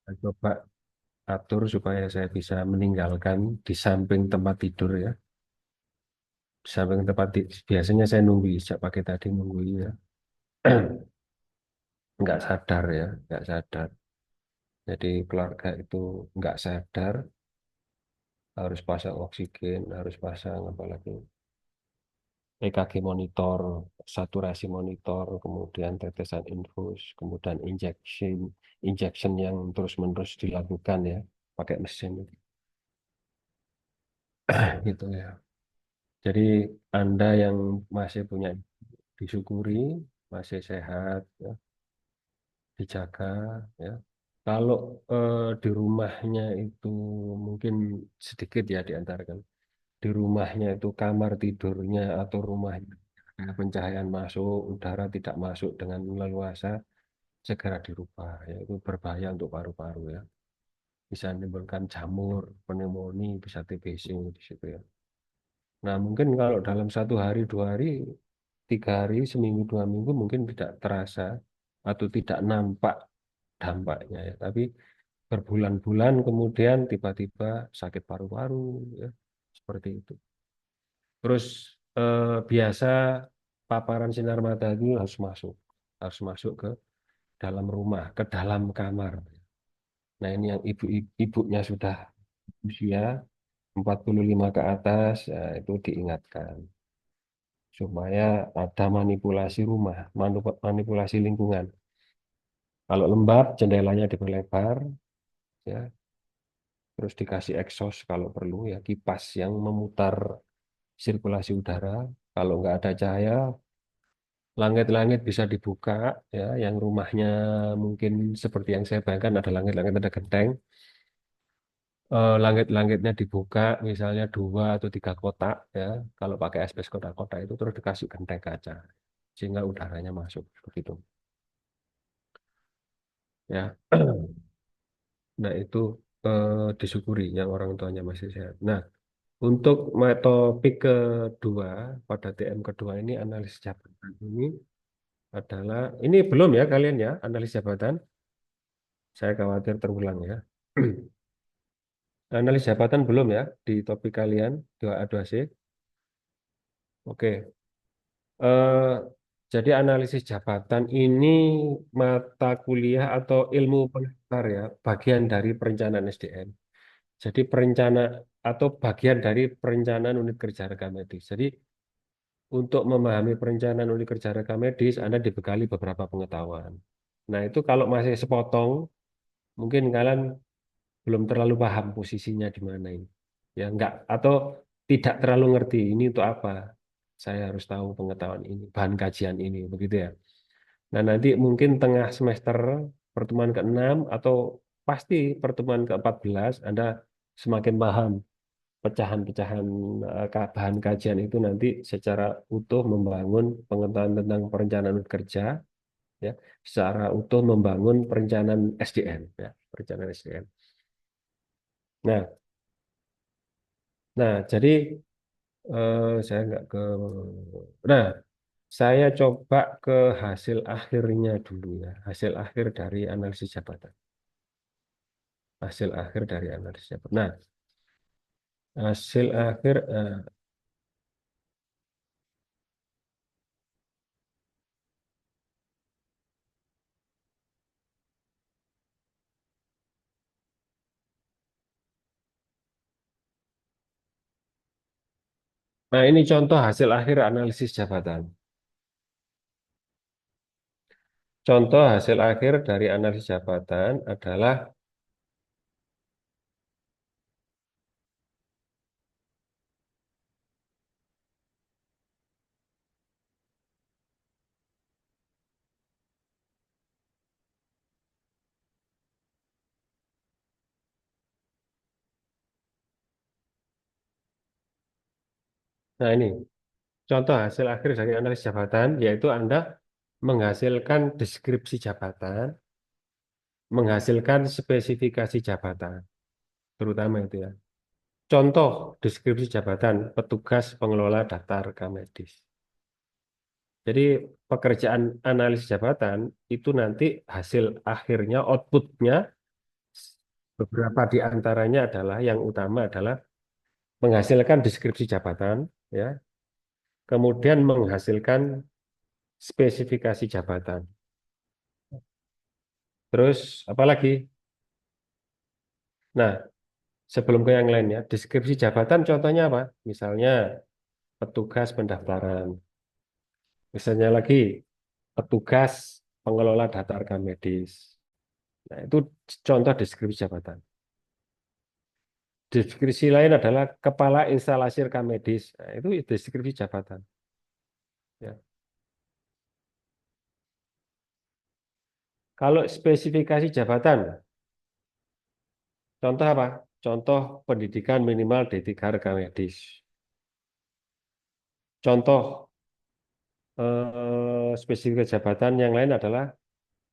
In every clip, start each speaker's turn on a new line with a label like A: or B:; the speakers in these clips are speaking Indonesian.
A: Saya coba atur supaya saya bisa meninggalkan di samping tempat tidur ya. Di samping biasanya saya nunggu sejak pagi tadi nunggu ya. Nggak sadar ya, nggak sadar. Jadi keluarga itu nggak sadar harus pasang oksigen, harus pasang apalagi EKG monitor, saturasi monitor, kemudian tetesan infus, kemudian injection yang terus-menerus dilakukan ya, pakai mesin gitu ya. Jadi Anda yang masih punya disyukuri, masih sehat, ya, dijaga ya. Kalau di rumahnya itu mungkin sedikit ya diantarkan. Di rumahnya itu kamar tidurnya atau rumahnya ada pencahayaan masuk, udara tidak masuk dengan leluasa, segera dirubah. Ya, itu berbahaya untuk paru-paru ya. Bisa menimbulkan jamur, pneumonia, bisa TBC di situ ya. Nah, mungkin kalau dalam 1 hari, 2 hari, 3 hari, seminggu, 2 minggu mungkin tidak terasa atau tidak nampak dampaknya ya. Tapi berbulan-bulan kemudian tiba-tiba sakit paru-paru ya, seperti itu. Terus biasa paparan sinar matahari harus masuk ke dalam rumah, ke dalam kamar. Nah, ini yang ibunya sudah usia 45 ke atas, ya, itu diingatkan supaya ada manipulasi rumah, manipulasi lingkungan. Kalau lembab, jendelanya diperlebar, ya, terus dikasih exhaust kalau perlu, ya, kipas yang memutar sirkulasi udara. Kalau nggak ada cahaya, langit-langit bisa dibuka, ya, yang rumahnya mungkin seperti yang saya bayangkan ada langit-langit ada genteng. Langit-langitnya dibuka, misalnya 2 atau 3 kotak, ya. Kalau pakai asbes kotak-kotak itu terus dikasih genteng kaca, sehingga udaranya masuk begitu. Ya, nah itu disyukuri yang orang tuanya masih sehat. Nah, untuk topik kedua pada TM kedua ini analis jabatan ini adalah ini belum ya kalian ya analis jabatan. Saya khawatir terulang ya. Analis jabatan belum ya di topik kalian 2A2C. Oke. Eh, jadi analisis jabatan ini mata kuliah atau ilmu pengetahuan ya, bagian dari perencanaan SDM. Jadi atau bagian dari perencanaan unit kerja rekam medis. Jadi untuk memahami perencanaan unit kerja rekam medis, Anda dibekali beberapa pengetahuan. Nah, itu kalau masih sepotong, mungkin kalian belum terlalu paham posisinya di mana ini. Ya, enggak atau tidak terlalu ngerti ini untuk apa. Saya harus tahu pengetahuan ini, bahan kajian ini, begitu ya. Nah, nanti mungkin tengah semester pertemuan ke-6 atau pasti pertemuan ke-14 Anda semakin paham pecahan-pecahan bahan kajian itu nanti secara utuh membangun pengetahuan tentang perencanaan kerja ya, secara utuh membangun perencanaan SDM ya, perencanaan SDM. Nah, jadi saya nggak ke. Nah, saya coba ke hasil akhirnya dulu ya, hasil akhir dari analisis jabatan. Hasil akhir dari analisis jabatan. Nah, hasil akhir. Nah, ini contoh hasil akhir analisis jabatan. Contoh hasil akhir dari analisis jabatan adalah, nah ini, contoh hasil akhir dari analisis jabatan, yaitu Anda menghasilkan deskripsi jabatan, menghasilkan spesifikasi jabatan, terutama itu ya. Contoh deskripsi jabatan, petugas pengelola data rekam medis. Jadi pekerjaan analisis jabatan itu nanti hasil akhirnya, outputnya Beberapa di antaranya adalah yang utama adalah menghasilkan deskripsi jabatan, ya, kemudian menghasilkan spesifikasi jabatan. Terus apa lagi? Nah, sebelum ke yang lain ya, deskripsi jabatan contohnya apa? Misalnya petugas pendaftaran, misalnya lagi petugas pengelola data rekam medis. Nah, itu contoh deskripsi jabatan. Deskripsi lain adalah kepala instalasi rekam medis. Nah, itu deskripsi jabatan. Ya. Kalau spesifikasi jabatan, contoh apa? Contoh pendidikan minimal D3 rekam medis. Contoh spesifikasi jabatan yang lain adalah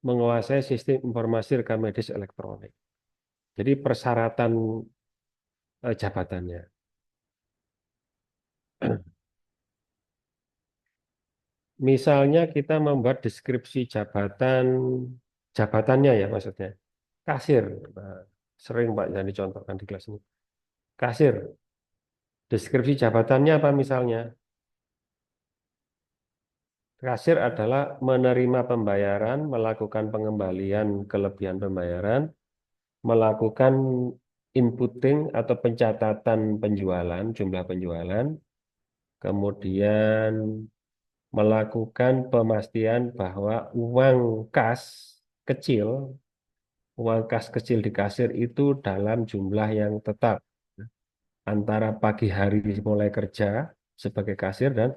A: menguasai sistem informasi rekam medis elektronik. Jadi persyaratan jabatannya. Misalnya kita membuat deskripsi jabatannya ya maksudnya. Kasir. Nah, sering Pak yang dicontohkan di kelas ini. Kasir. Deskripsi jabatannya apa misalnya? Kasir adalah menerima pembayaran, melakukan pengembalian kelebihan pembayaran, melakukan inputting atau pencatatan penjualan, jumlah penjualan, kemudian melakukan pemastian bahwa kecil, uang kas kecil di kasir itu dalam jumlah yang tetap antara pagi hari mulai kerja sebagai kasir dan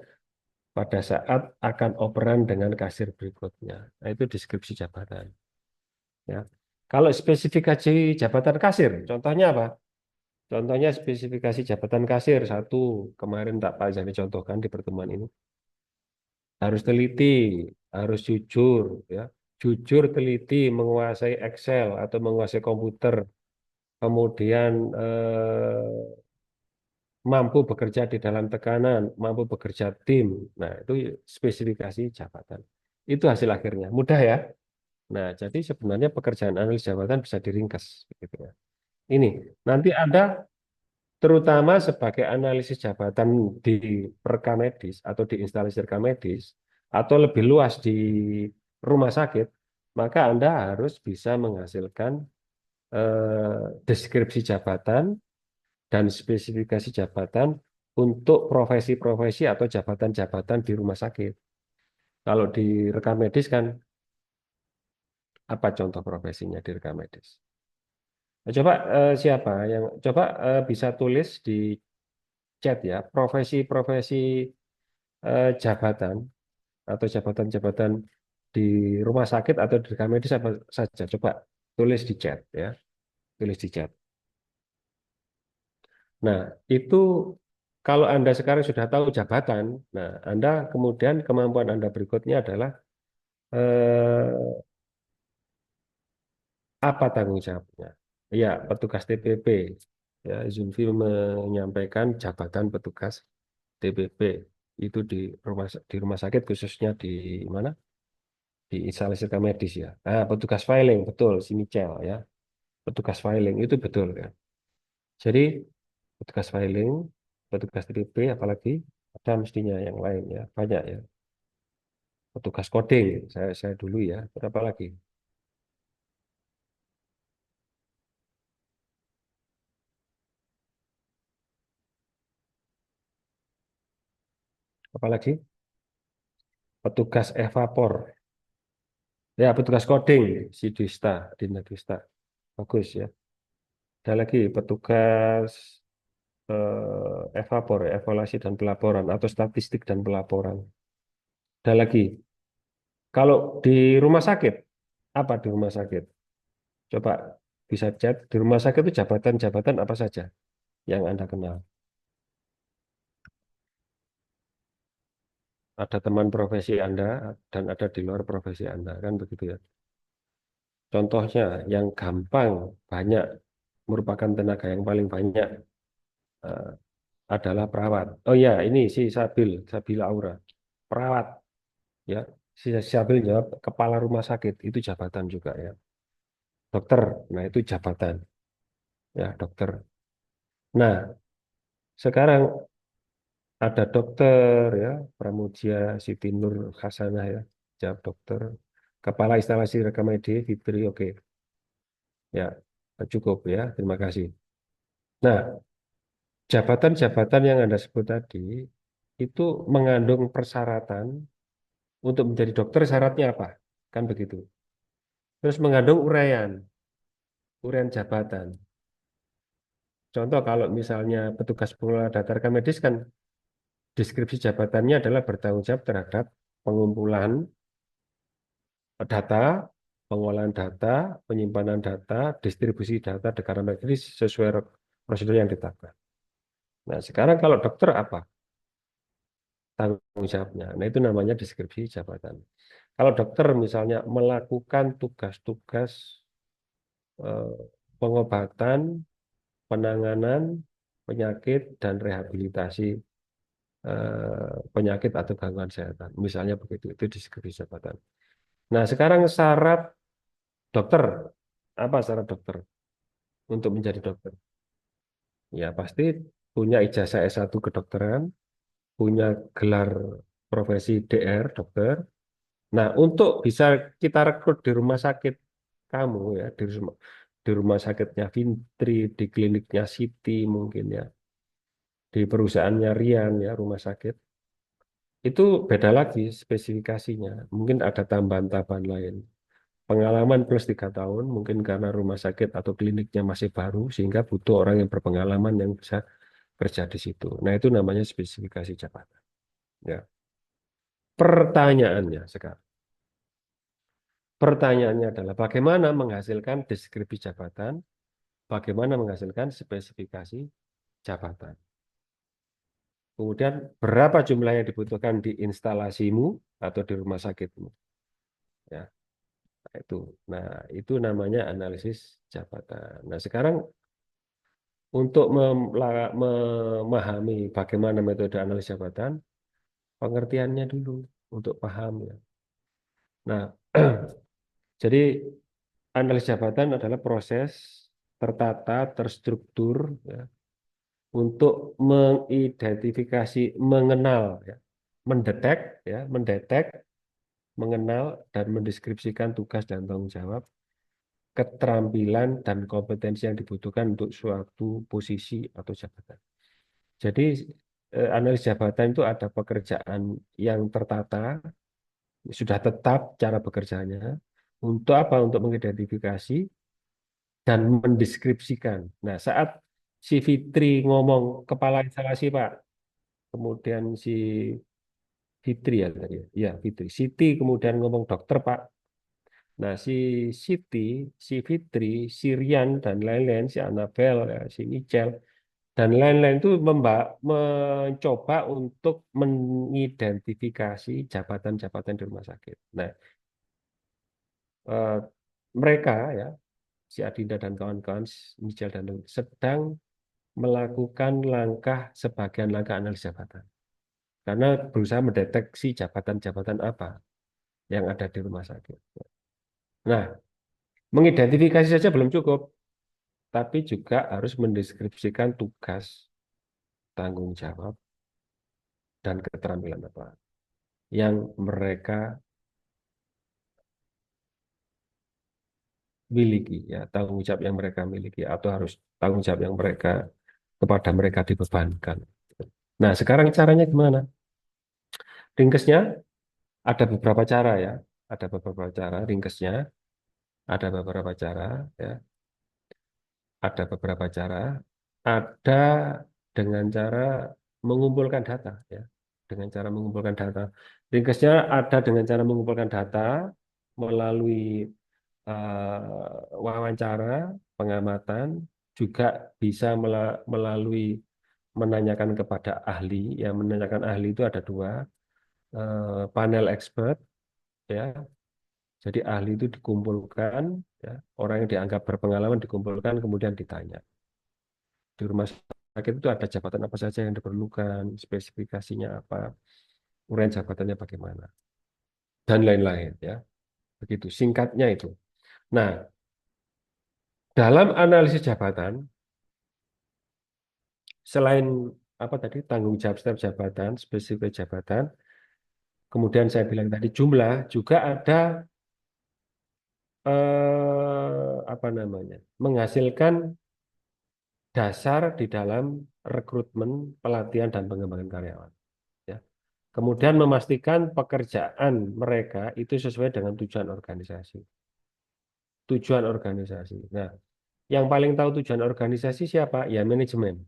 A: pada saat akan operan dengan kasir berikutnya. Nah, itu deskripsi jabatan. Ya. Kalau spesifikasi jabatan kasir, contohnya apa? Contohnya spesifikasi jabatan kasir satu kemarin tak Pak Jani contohkan di pertemuan ini harus teliti, harus jujur, ya, jujur, teliti, menguasai Excel atau menguasai komputer, kemudian mampu bekerja di dalam tekanan, mampu bekerja tim. Nah, itu spesifikasi jabatan. Itu hasil akhirnya. Mudah ya. Nah, jadi sebenarnya pekerjaan analis jabatan bisa diringkas, gitu ya. Ini nanti ada terutama sebagai analisis jabatan di rekam medis atau di instalasi rekam medis atau lebih luas di rumah sakit, maka Anda harus bisa menghasilkan deskripsi jabatan dan spesifikasi jabatan untuk profesi-profesi atau jabatan-jabatan di rumah sakit. Kalau di rekam medis kan apa contoh profesinya di rekam medis? Nah, coba siapa yang coba bisa tulis di chat ya profesi-profesi jabatan atau jabatan-jabatan di rumah sakit atau di rekam medis apa saja. Coba tulis di chat ya, tulis di chat. Nah, itu kalau Anda sekarang sudah tahu jabatan, nah Anda kemudian kemampuan Anda berikutnya adalah eh, apa tanggung jawabnya? Ya, petugas TPP. Ya, Zulfi menyampaikan jabatan petugas TPP itu di rumah sakit khususnya di mana? Di instalasi rekam medis ya. Ah, petugas filing betul, si Michel ya. Petugas filing itu betul ya. Jadi petugas filing, petugas TPP, apalagi ada mestinya yang lain ya, banyak ya. Petugas coding, saya dulu ya. Berapa lagi? Apalagi? Petugas evapor. Ya, petugas coding, si Dwista, Dinda Dwista. Bagus ya. Ada lagi petugas evapor, ya, evaluasi dan pelaporan atau statistik dan pelaporan. Ada lagi. Kalau di rumah sakit, apa di rumah sakit? Coba bisa chat. Di rumah sakit itu jabatan-jabatan apa saja yang Anda kenal? Ada teman profesi Anda dan ada di luar profesi Anda, kan begitu ya. Contohnya yang gampang, banyak, merupakan tenaga yang paling banyak eh, adalah perawat. Oh ya, ini si Sabila Aura. Perawat, ya. Si Sabil jawab kepala rumah sakit, itu jabatan juga ya. Dokter, nah itu jabatan. ya dokter. Nah, sekarang ada dokter ya, Pramudia Siti Nur Hasanah ya, jawab dokter. Kepala instalasi rekam medis Fitri, oke, ya cukup ya, terima kasih. Nah, jabatan-jabatan yang Anda sebut tadi itu mengandung persyaratan untuk menjadi dokter syaratnya apa? Kan begitu. Terus mengandung uraian jabatan. Contoh kalau misalnya petugas pengelola data rekam medis kan deskripsi jabatannya adalah bertanggung jawab terhadap pengumpulan data, pengolahan data, penyimpanan data, distribusi data rekam medis sesuai prosedur yang ditetapkan. Nah, sekarang kalau dokter apa tanggung jawabnya? Nah, itu namanya deskripsi jabatan. Kalau dokter misalnya melakukan tugas-tugas eh, pengobatan, penanganan penyakit dan rehabilitasi penyakit atau gangguan kesehatan. Misalnya begitu, itu deskripsi jabatan. Nah, sekarang syarat dokter, apa syarat dokter untuk menjadi dokter? Ya, pasti punya ijazah S1 kedokteran, punya gelar profesi DR, dokter. Nah, untuk bisa kita rekrut di rumah sakit kamu ya, di rumah sakitnya Vintri, di kliniknya Siti mungkin ya, di perusahaannya Rian ya, rumah sakit. Itu beda lagi spesifikasinya. Mungkin ada tambahan-tambahan lain. Pengalaman plus 3 tahun, mungkin karena rumah sakit atau kliniknya masih baru, sehingga butuh orang yang berpengalaman yang bisa kerja di situ. Nah, itu namanya spesifikasi jabatan. Ya. Pertanyaannya sekarang. Pertanyaannya adalah bagaimana menghasilkan deskripsi jabatan, bagaimana menghasilkan spesifikasi jabatan. Kemudian berapa jumlah yang dibutuhkan di instalasimu atau di rumah sakitmu. Ya, itu. Nah, itu namanya analisis jabatan. Nah, sekarang untuk memahami bagaimana metode analisis jabatan, pengertiannya dulu untuk paham ya. Nah, jadi analisis jabatan adalah proses tertata, terstruktur ya, untuk mengidentifikasi, mengenal ya, mendetek, mengenal dan mendeskripsikan tugas dan tanggung jawab, keterampilan dan kompetensi yang dibutuhkan untuk suatu posisi atau jabatan. Jadi analis jabatan itu ada pekerjaan yang tertata, sudah tetap cara bekerjanya. Untuk apa? Untuk mengidentifikasi dan mendeskripsikan. Nah, saat si Fitri ngomong kepala instalasi Pak, kemudian si Fitri ya tadi ya, iya, Fitri. Siti kemudian ngomong dokter Pak. Nah, si Siti, si Fitri, si Rian dan lain-lain, si Annabel, ya, si Michelle dan lain-lain itu mencoba untuk mengidentifikasi jabatan-jabatan di rumah sakit. Nah, eh, mereka ya, si Adinda dan kawan-kawan, Michelle dan lain, sedang melakukan sebagian langkah analis jabatan. Karena berusaha mendeteksi jabatan-jabatan apa yang ada di rumah sakit. Nah, mengidentifikasi saja belum cukup, tapi juga harus mendeskripsikan tugas, tanggung jawab, dan keterampilan apa yang mereka miliki, ya tanggung jawab yang mereka miliki atau harus tanggung jawab yang kepada mereka dibebankan. Nah, sekarang caranya gimana? Ringkesnya ada beberapa cara ya, ada beberapa cara ringkesnya, ada beberapa cara ya, ada beberapa cara, ada dengan cara mengumpulkan data ya, dengan cara mengumpulkan data. Ringkesnya ada dengan cara mengumpulkan data melalui wawancara, pengamatan, juga bisa melalui menanyakan kepada ahli. Yang menanyakan ahli itu ada dua, panel expert, ya. Jadi ahli itu dikumpulkan, ya, orang yang dianggap berpengalaman dikumpulkan kemudian ditanya. Di rumah sakit itu ada jabatan apa saja yang diperlukan, spesifikasinya apa, uraian jabatannya bagaimana, dan lain-lain, ya. Begitu singkatnya itu. Nah, dalam analisis jabatan selain apa tadi tanggung jawab setiap jabatan, spesifik jabatan, kemudian saya bilang tadi jumlah juga ada apa namanya menghasilkan dasar di dalam rekrutmen, pelatihan dan pengembangan karyawan. Ya. Kemudian memastikan pekerjaan mereka itu sesuai dengan tujuan organisasi. Tujuan organisasi. Nah, yang paling tahu tujuan organisasi siapa? Ya manajemen.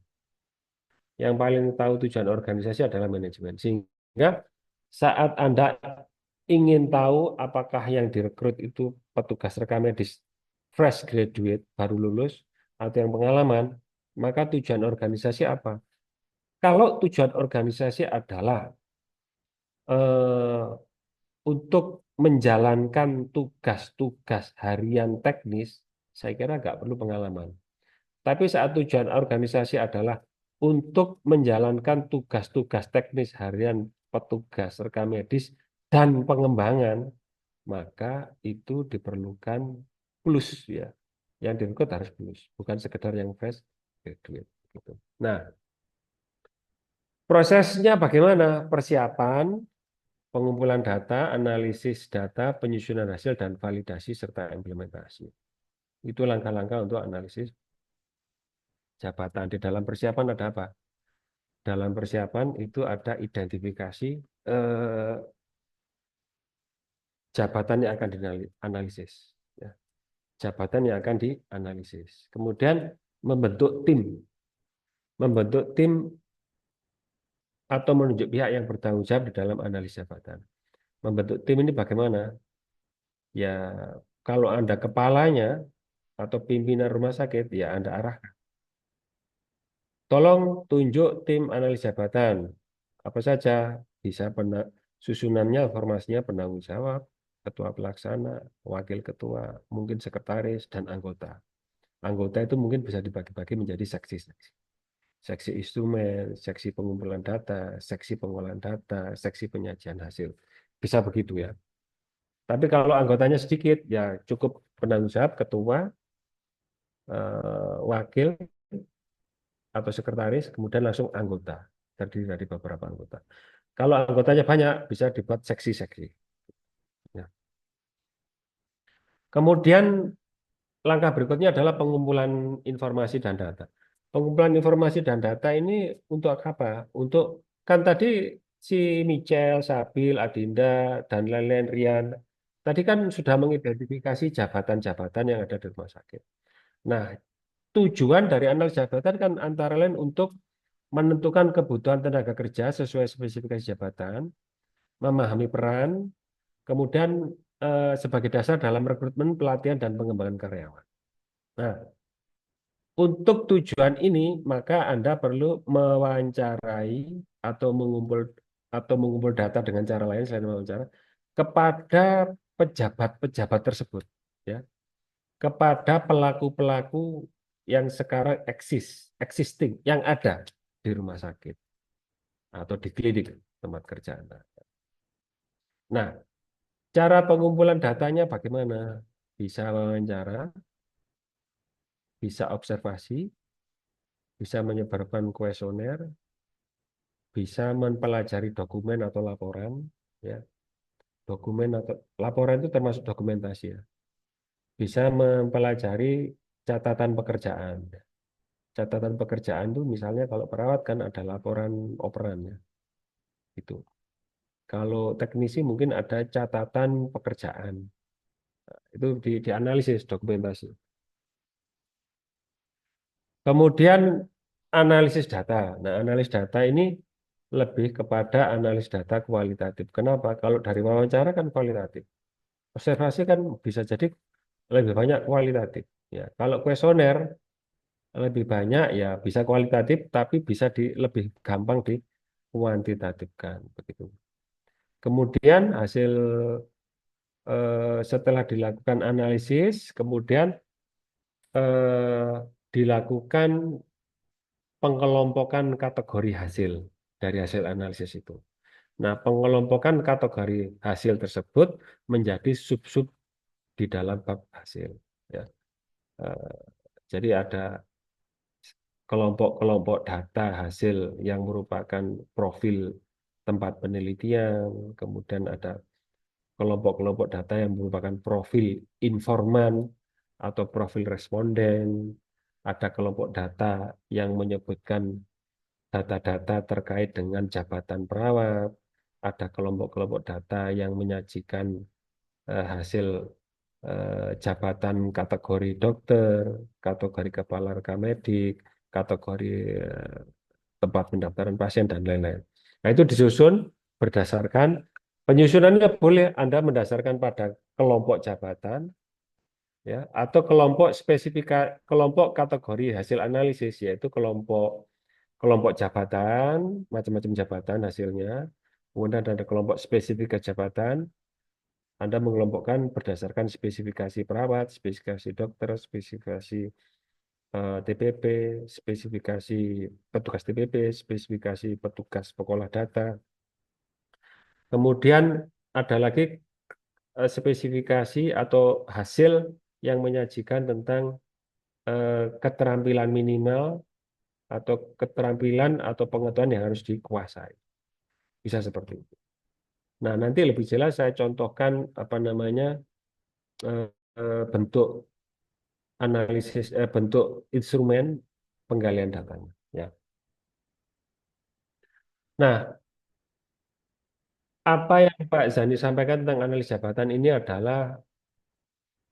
A: Yang paling tahu tujuan organisasi adalah manajemen. Sehingga saat Anda ingin tahu apakah yang direkrut itu petugas rekam medis fresh graduate, baru lulus, atau yang pengalaman, maka tujuan organisasi apa? Kalau tujuan organisasi adalah eh, untuk menjalankan tugas-tugas harian teknis, saya kira nggak perlu pengalaman. Tapi saat tujuan organisasi adalah untuk menjalankan tugas-tugas teknis harian petugas rekam medis dan pengembangan, maka itu diperlukan plus ya. Yang direkrut harus plus, bukan sekedar yang fresh graduate gitu. Nah, prosesnya bagaimana? Persiapan, pengumpulan data, analisis data, penyusunan hasil dan validasi serta implementasi. Itu langkah-langkah untuk analisis jabatan. Di dalam persiapan ada apa? Dalam persiapan itu ada identifikasi eh, jabatan yang akan dianalisis. Ya. Jabatan yang akan dianalisis. Kemudian membentuk tim. Membentuk tim atau menunjuk pihak yang bertanggung jawab di dalam analisis jabatan. Membentuk tim ini bagaimana? Ya, kalau Anda kepalanya atau pimpinan rumah sakit, ya Anda arahkan. Tolong tunjuk tim analis jabatan. Apa saja? Bisa susunannya, formasinya penanggung jawab, ketua pelaksana, wakil ketua, mungkin sekretaris, dan anggota. Anggota itu mungkin bisa dibagi-bagi menjadi seksi-seksi. Seksi instrumen, seksi pengumpulan data, seksi pengolahan data, seksi penyajian hasil. Bisa begitu ya. Tapi kalau anggotanya sedikit, ya cukup penanggung jawab, ketua, wakil, atau sekretaris, kemudian langsung anggota. Terdiri dari beberapa anggota. Kalau anggotanya banyak, bisa dibuat seksi-seksi. Ya. Kemudian langkah berikutnya adalah pengumpulan informasi dan data. Pengumpulan informasi dan data ini untuk apa? Untuk kan tadi si Michel, Sabil, Adinda, dan lain-lain Rian, tadi kan sudah mengidentifikasi jabatan-jabatan yang ada di rumah sakit. Nah, tujuan dari analis jabatan kan antara lain untuk menentukan kebutuhan tenaga kerja sesuai spesifikasi jabatan, memahami peran, kemudian sebagai dasar dalam rekrutmen, pelatihan, dan pengembangan karyawan. Nah, untuk tujuan ini, maka Anda perlu mewawancarai atau mengumpul data dengan cara lain selain mewawancara kepada pejabat-pejabat tersebut, ya, kepada pelaku-pelaku yang sekarang existing, yang ada di rumah sakit atau di klinik tempat kerja Anda. Nah, cara pengumpulan datanya bagaimana? Bisa wawancara, bisa observasi, bisa menyebarkan kuesioner, bisa mempelajari dokumen atau laporan, ya. Dokumen atau laporan itu termasuk dokumentasi ya. Bisa mempelajari catatan pekerjaan. Catatan pekerjaan itu misalnya kalau perawat kan ada laporan operannya. Itu. Kalau teknisi mungkin ada catatan pekerjaan. Itu dianalisis dokumentasi. Kemudian analisis data. Nah, analisis data ini lebih kepada analisis data kualitatif. Kenapa? Kalau dari wawancara kan kualitatif. Observasi kan bisa jadi lebih banyak kualitatif. Ya, kalau kuesioner lebih banyak ya bisa kualitatif, tapi bisa lebih gampang dikuantitatifkan begitu. Kemudian hasil setelah dilakukan analisis, kemudian dilakukan pengelompokan kategori hasil dari hasil analisis itu. Nah, pengelompokan kategori hasil tersebut menjadi sub-sub di dalam bab hasil. Ya. Eh, jadi ada kelompok-kelompok data hasil yang merupakan profil tempat penelitian, kemudian ada kelompok-kelompok data yang merupakan profil informan atau profil responden, ada kelompok data yang menyebutkan data-data terkait dengan jabatan perawat, ada kelompok-kelompok data yang menyajikan hasil jabatan kategori dokter, kategori kepala rekam medik, kategori tempat pendaftaran pasien, dan lain-lain. Nah, itu disusun berdasarkan penyusunannya boleh Anda mendasarkan pada kelompok jabatan, ya, atau kelompok kelompok kategori hasil analisis, yaitu kelompok kelompok jabatan, macam-macam jabatan hasilnya. Kemudian ada kelompok spesifik jabatan, Anda mengelompokkan berdasarkan spesifikasi perawat, spesifikasi dokter, spesifikasi TPP, spesifikasi petugas TPP, spesifikasi petugas pengolah data. Kemudian ada lagi spesifikasi atau hasil yang menyajikan tentang keterampilan minimal atau keterampilan atau pengetahuan yang harus dikuasai. Bisa seperti itu. Nah, nanti lebih jelas saya contohkan apa namanya eh, bentuk analisis, bentuk instrumen penggalian datanya. Ya. Nah, apa yang Pak Zani sampaikan tentang analis jabatan ini adalah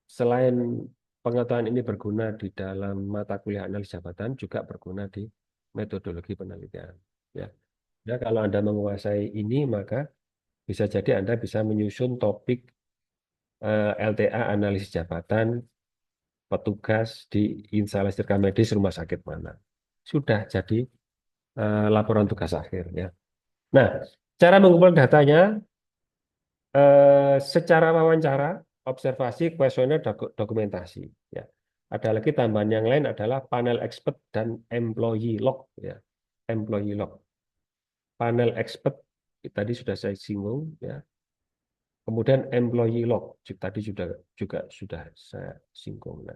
A: selain pengetahuan ini berguna di dalam mata kuliah analis jabatan, juga berguna di metodologi penelitian. Ya. Ya, kalau Anda menguasai ini, maka bisa jadi Anda bisa menyusun topik LTA analisis jabatan petugas di instalasi rekam medis rumah sakit mana. Sudah jadi laporan tugas akhir ya. Nah, cara mengumpulkan datanya secara wawancara, observasi, kuesioner, dokumentasi. Ya. Ada lagi tambahan yang lain adalah panel expert dan employee log. Ya. Employee log. Panel expert tadi sudah saya singgung. Ya. Kemudian employee log tadi juga sudah saya singgung.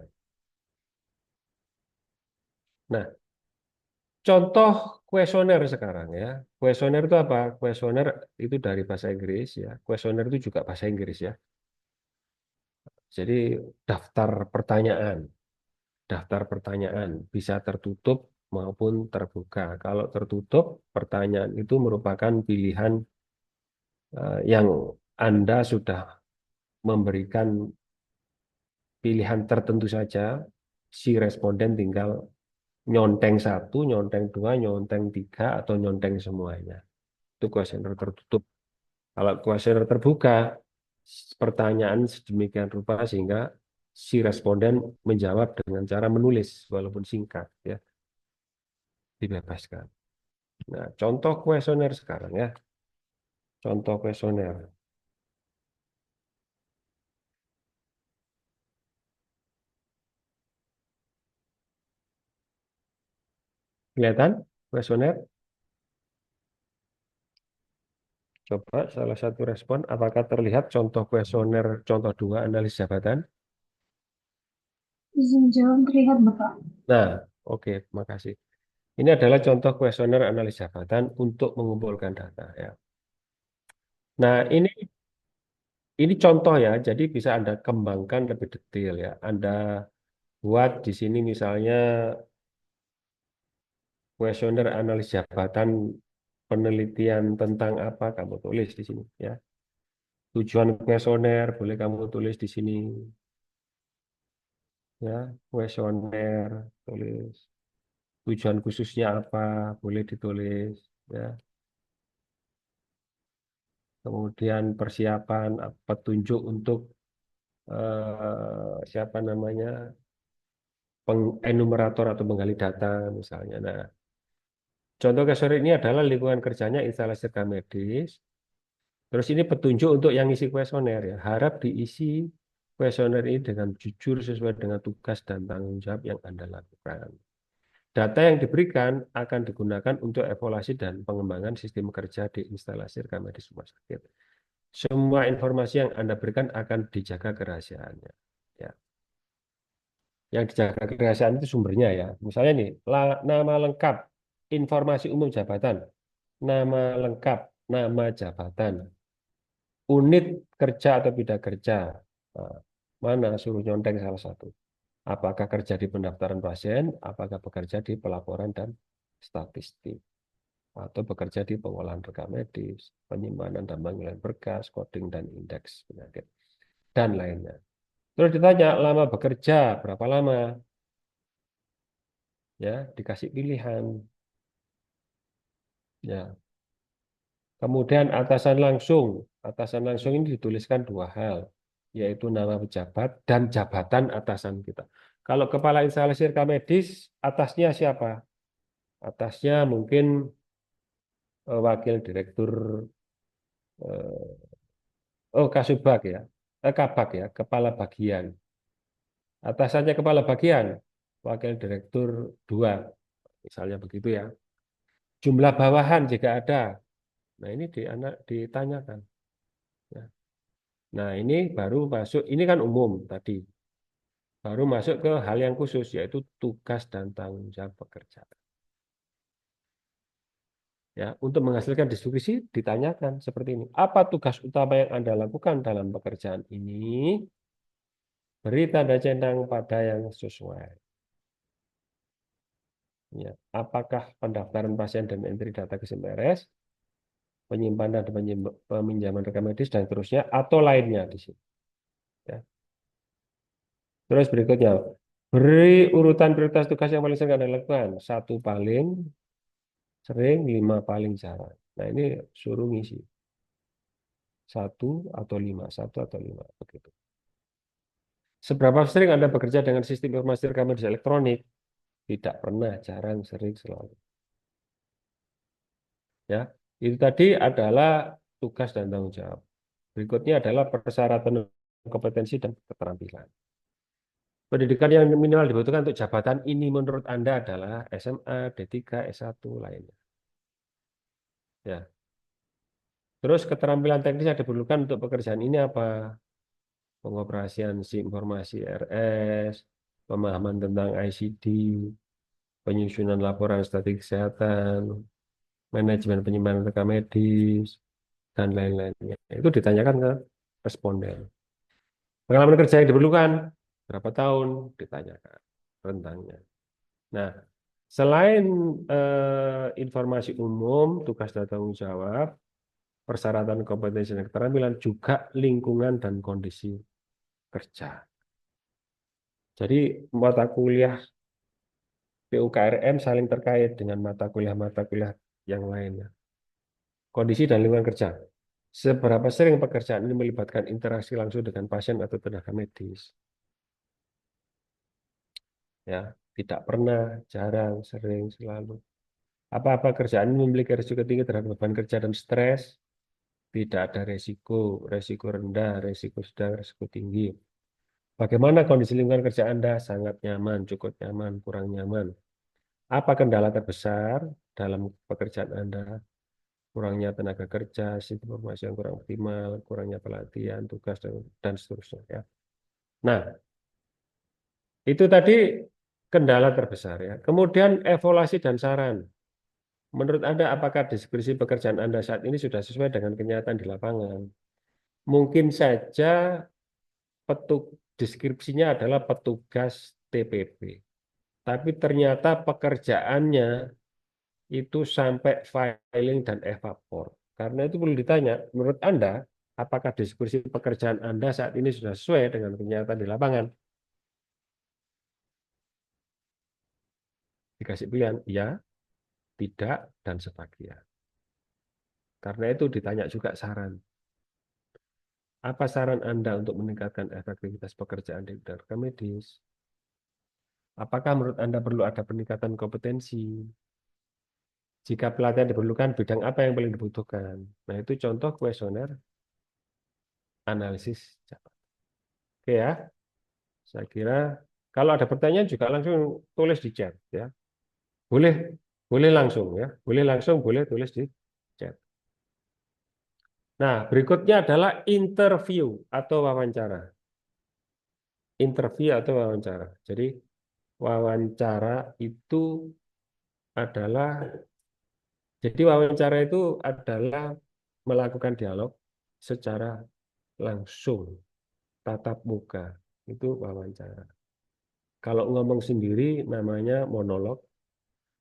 A: Nah, contoh kuesioner sekarang ya. Kuesioner itu apa? Kuesioner itu dari bahasa Inggris ya. Kuesioner itu juga bahasa Inggris ya. Jadi daftar pertanyaan. Daftar pertanyaan bisa tertutup maupun terbuka. Kalau tertutup, pertanyaan itu merupakan pilihan yang Anda sudah memberikan pilihan tertentu saja. Si responden tinggal nyonteng satu, nyonteng dua, nyonteng tiga, atau nyonteng semuanya. Itu kuesioner tertutup. Kalau kuesioner terbuka, pertanyaan sedemikian rupa sehingga si responden menjawab dengan cara menulis walaupun singkat ya, dibebaskan. Nah, contoh kuesioner sekarang ya. Contoh kuesioner. Kelihatan kuesioner? Coba salah satu respon, apakah terlihat contoh kuesioner contoh dua analisis jabatan?
B: Izin jawab terlihat, Bapak.
A: Nah, oke, terima kasih. Ini adalah contoh kuesioner analisis jabatan untuk mengumpulkan data ya. Nah, ini contoh ya, jadi bisa Anda kembangkan lebih detail ya. Anda buat di sini misalnya kuesioner analis jabatan penelitian tentang apa, kamu tulis di sini ya. Tujuan kuesioner boleh kamu tulis di sini ya. Kuesioner tulis. Tujuan khususnya apa, boleh ditulis ya. Kemudian persiapan, petunjuk untuk siapa namanya, enumerator atau penggali data misalnya. Nah, contoh kuesioner ini adalah lingkungan kerjanya instalasi rekam medis. Terus ini petunjuk untuk yang isi kuesioner ya. Harap diisi kuesioner ini dengan jujur sesuai dengan tugas dan tanggung jawab yang Anda lakukan. Data yang diberikan akan digunakan untuk evaluasi dan pengembangan sistem kerja di instalasi rekam medis rumah sakit. Semua informasi yang Anda berikan akan dijaga kerahasiaannya. Ya. Yang dijaga kerahasiaan itu sumbernya ya. Misalnya nih, nama lengkap, informasi umum jabatan, nama lengkap, nama jabatan, unit kerja atau bidang kerja. Nah, mana suruh nyontek salah satu. Apakah kerja di pendaftaran pasien, apakah bekerja di pelaporan dan statistik, atau bekerja di pengolahan rekam medis, penyimpanan dan pengolahan berkas, coding dan indeks penyakit, dan lainnya. Terus ditanya lama bekerja, berapa lama? Ya, dikasih pilihan. Ya, kemudian atasan langsung ini dituliskan dua hal, yaitu nama pejabat dan jabatan atasan kita. Kalau kepala instalasi rekam medis, atasnya siapa? Atasnya mungkin wakil direktur, Kasubag ya, Kabag ya, kepala bagian. Atasannya kepala bagian, wakil direktur dua, misalnya begitu ya. Jumlah bawahan jika ada. Nah, ini ditanyakan. Ya. Nah, ini baru masuk, ini kan umum tadi. Baru masuk ke hal yang khusus, yaitu tugas dan tanggung jawab pekerja. Ya, untuk menghasilkan deskripsi ditanyakan seperti ini. Apa tugas utama yang Anda lakukan dalam pekerjaan ini? Beri tanda centang pada yang sesuai. Ya, apakah pendaftaran pasien dan entry data ke SIMRS, penyimpanan dan peminjaman rekam medis dan seterusnya, atau lainnya di sini. Ya. Terus berikutnya, beri urutan prioritas tugas yang paling sering Anda lakukan. Satu paling sering, lima paling jarang. Nah, ini suruh ngisi. Satu atau lima, begitu. Seberapa sering Anda bekerja dengan sistem informasi rekam medis elektronik? Tidak pernah, jarang, sering, selalu. Ya, itu tadi adalah tugas dan tanggung jawab. Berikutnya adalah persyaratan kompetensi dan keterampilan. Pendidikan yang minimal dibutuhkan untuk jabatan ini menurut Anda adalah SMA, D3, S1, lainnya. Ya. Terus keterampilan teknis yang diperlukan untuk pekerjaan ini apa? Pengoperasian informasi RS, pemahaman tentang ICD, penyusunan laporan statistik kesehatan, manajemen penyimpanan rekam medis, dan lain-lainnya. Itu ditanyakan ke responden. Pengalaman kerja yang diperlukan, berapa tahun? Ditanyakan rentangnya. Nah, selain informasi umum, tugas dan tanggung jawab, persyaratan kompetensi dan keterampilan, juga lingkungan dan kondisi kerja. Jadi mata kuliah PUKRM saling terkait dengan mata kuliah yang lainnya. Kondisi dan lingkungan kerja. Seberapa sering pekerjaan ini melibatkan interaksi langsung dengan pasien atau tenaga medis? Ya, tidak pernah, jarang, sering, selalu. Apa-apa kerjaan ini memiliki risiko tinggi terhadap beban kerja dan stres? Tidak ada resiko, resiko rendah, resiko sedang, resiko tinggi. Bagaimana kondisi lingkungan kerja Anda? Sangat nyaman, cukup nyaman, kurang nyaman. Apa kendala terbesar dalam pekerjaan Anda? Kurangnya tenaga kerja, sistem informasi yang kurang optimal, kurangnya pelatihan, tugas, dan seterusnya. Ya. Nah, itu tadi kendala terbesar ya. Kemudian evaluasi dan saran. Menurut Anda, apakah deskripsi pekerjaan Anda saat ini sudah sesuai dengan kenyataan di lapangan? Mungkin saja deskripsinya adalah petugas TPP. Tapi ternyata pekerjaannya itu sampai filing dan evapor. Karena itu perlu ditanya, menurut Anda, apakah deskripsi pekerjaan Anda saat ini sudah sesuai dengan kenyataan di lapangan? Dikasih pilihan, ya, tidak, dan sebagian. Karena itu ditanya juga saran. Apa saran Anda untuk meningkatkan efektivitas pekerjaan di bidang rekam medis? Apakah menurut Anda perlu ada peningkatan kompetensi? Jika pelatihan diperlukan, bidang apa yang paling dibutuhkan? Nah, itu contoh kuesioner analisis jabatan. Oke ya, saya kira kalau ada pertanyaan juga langsung tulis di chat ya. Boleh, boleh langsung ya. Boleh langsung, boleh tulis di chat. Nah, berikutnya adalah interview atau wawancara. interview atau wawancara. Jadi wawancara itu adalah jadi wawancara itu adalah melakukan dialog secara langsung, tatap muka. Itu wawancara. Kalau ngomong sendiri namanya monolog.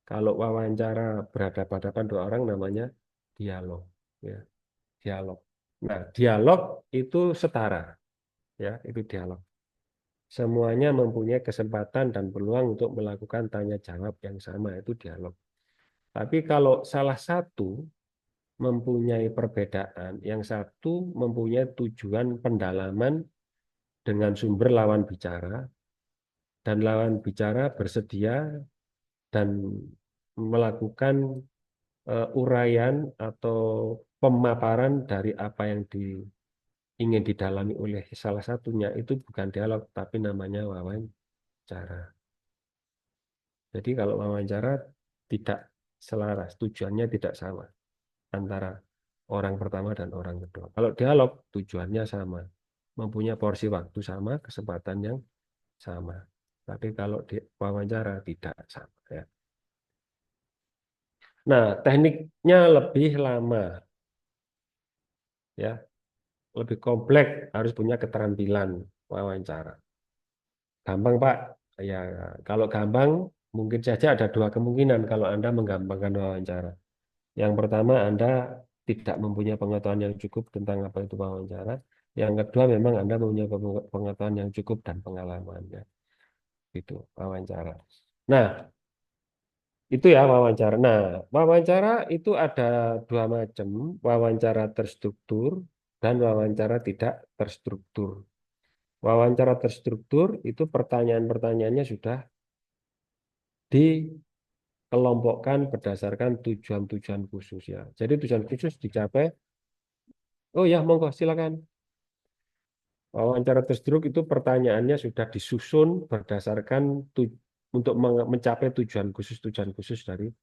A: Kalau wawancara berhadapan-hadapan dua orang namanya dialog. Ya, dialog. Nah, dialog itu setara. Ya, itu dialog. Semuanya mempunyai kesempatan dan peluang untuk melakukan tanya jawab yang sama, itu dialog. Tapi kalau salah satu mempunyai perbedaan, yang satu mempunyai tujuan pendalaman dengan sumber lawan bicara, dan lawan bicara bersedia dan melakukan uraian atau pemaparan dari apa yang ingin didalami oleh salah satunya, itu bukan dialog, tapi namanya wawancara. Jadi kalau wawancara tidak selaras, tujuannya tidak sama antara orang pertama dan orang kedua. Kalau dialog tujuannya sama, mempunyai porsi waktu sama, kesempatan yang sama. Tapi kalau di wawancara tidak sama ya. Nah, tekniknya lebih lama ya, lebih kompleks, harus punya keterampilan wawancara. Gampang, Pak. Ya, kalau gampang mungkin saja ada dua kemungkinan kalau Anda menggampangkan wawancara. Yang pertama, Anda tidak mempunyai pengetahuan yang cukup tentang apa itu wawancara. Yang kedua, memang Anda mempunyai pengetahuan yang cukup dan pengalamannya. Itu wawancara. Nah, itu ya wawancara. Nah, wawancara itu ada dua macam, wawancara terstruktur dan wawancara tidak terstruktur. Wawancara terstruktur itu pertanyaan-pertanyaannya sudah dikelompokkan berdasarkan tujuan-tujuan khusus ya. Jadi tujuan khusus dicapai. Oh ya, monggo silakan. Wawancara terstruktur itu pertanyaannya sudah disusun berdasarkan untuk mencapai tujuan khusus dari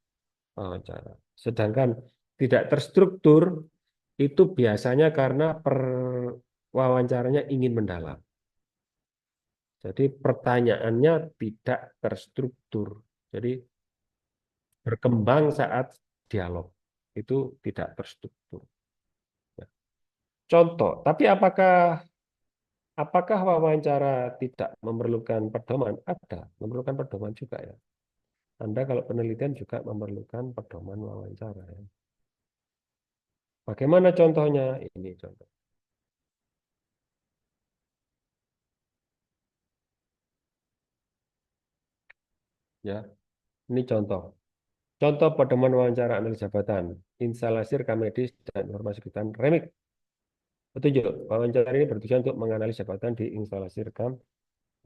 A: wawancara. Sedangkan tidak terstruktur itu biasanya karena wawancaranya ingin mendalam. Jadi pertanyaannya tidak terstruktur. Jadi berkembang saat dialog. Itu tidak terstruktur. Ya. Contoh, tapi apakah wawancara tidak memerlukan pedoman? Ada, memerlukan pedoman juga ya. Anda kalau penelitian juga memerlukan pedoman wawancara ya. Bagaimana contohnya? Ini contoh. Ya, ini contoh. Contoh pedoman wawancara analis jabatan, instalasi rekam medis dan informasi kebutuhan remik. Petunjuk, wawancara ini bertujuan untuk menganalisis jabatan di instalasi rekam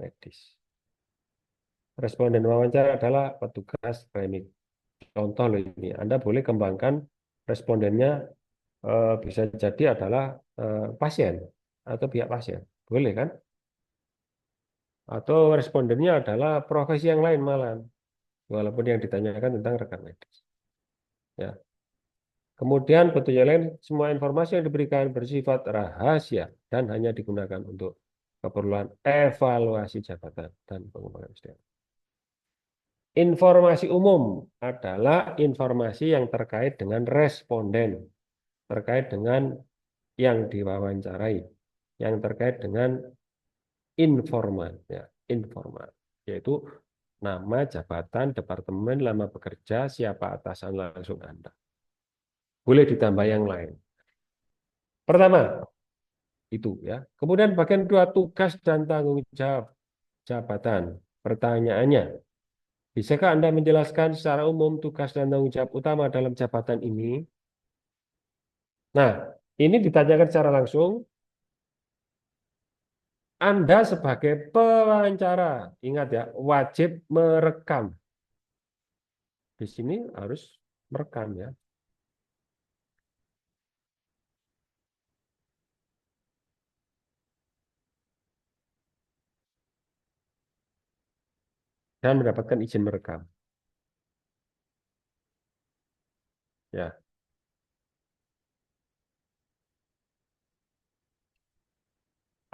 A: medis. Responden wawancara adalah petugas remik. Contoh loh ini, Anda boleh kembangkan respondennya, bisa jadi adalah pasien atau pihak pasien. Boleh kan? Atau respondennya adalah profesi yang lain malah, walaupun yang ditanyakan tentang rekam medis. Ya. Kemudian petunjuk lain, semua informasi yang diberikan bersifat rahasia dan hanya digunakan untuk keperluan evaluasi jabatan dan pengembangan SDM. Informasi umum adalah informasi yang terkait dengan responden, terkait dengan yang diwawancarai, yang terkait dengan informan, ya, informan, yaitu nama, jabatan, departemen, lama bekerja, siapa atasan langsung Anda. Boleh ditambah yang lain. Pertama, itu ya. Kemudian bagian kedua, tugas dan tanggung jawab jabatan. Pertanyaannya, bisakah Anda menjelaskan secara umum tugas dan tanggung jawab utama dalam jabatan ini? Nah, ini ditanyakan secara langsung. Anda sebagai pewawancara, ingat ya, wajib merekam. Di sini harus merekam ya. Dan mendapatkan izin merekam. Ya,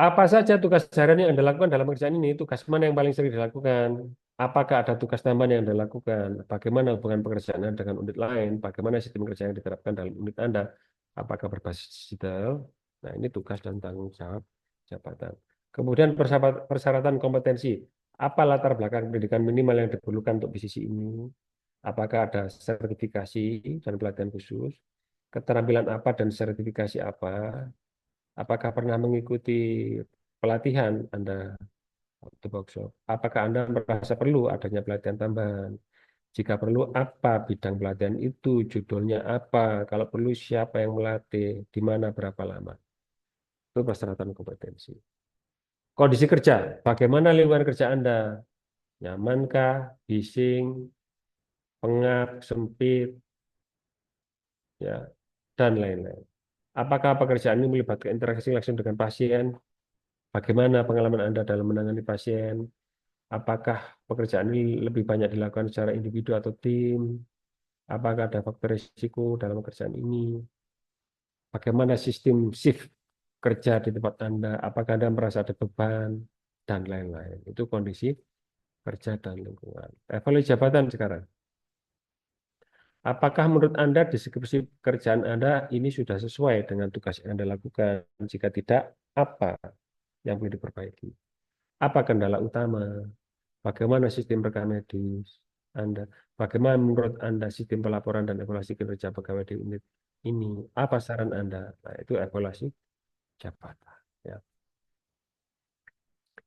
A: Apa saja tugas harian yang Anda lakukan dalam pekerjaan ini? Tugas mana yang paling sering dilakukan? Apakah ada tugas tambahan yang Anda lakukan? Bagaimana hubungan pekerjaan Anda dengan unit lain? Bagaimana sistem kerja yang diterapkan dalam unit Anda? Apakah berbasis digital? Nah, ini tugas dan tanggung jawab jabatan. Kemudian persyaratan kompetensi. Apa latar belakang pendidikan minimal yang diperlukan untuk posisi ini? Apakah ada sertifikasi dan pelatihan khusus? Keterampilan apa dan sertifikasi apa? Apakah pernah mengikuti pelatihan Anda waktu workshop? Apakah Anda merasa perlu adanya pelatihan tambahan? Jika perlu, apa bidang pelatihan itu? Judulnya apa? Kalau perlu, siapa yang melatih? Di mana, berapa lama? Itu persyaratan kompetensi. Kondisi kerja. Bagaimana lingkungan kerja Anda? Nyamankah? Bising? Pengap? Sempit? Ya, dan lain-lain. Apakah pekerjaan ini melibatkan interaksi langsung dengan pasien? Bagaimana pengalaman Anda dalam menangani pasien? Apakah pekerjaan ini lebih banyak dilakukan secara individu atau tim? Apakah ada faktor risiko dalam pekerjaan ini? Bagaimana sistem shift kerja di tempat Anda? Apakah Anda merasa ada beban? Dan lain-lain. Itu kondisi kerja dan lingkungan. Evaluasi jabatan sekarang. Apakah menurut Anda deskripsi pekerjaan Anda ini sudah sesuai dengan tugas yang Anda lakukan? Jika tidak, apa yang perlu diperbaiki? Apa kendala utama? Bagaimana sistem rekam medis Anda? Bagaimana menurut Anda sistem pelaporan dan evaluasi kinerja pegawai di unit ini? Apa saran Anda? Nah, itu evaluasi jabatan. Ya.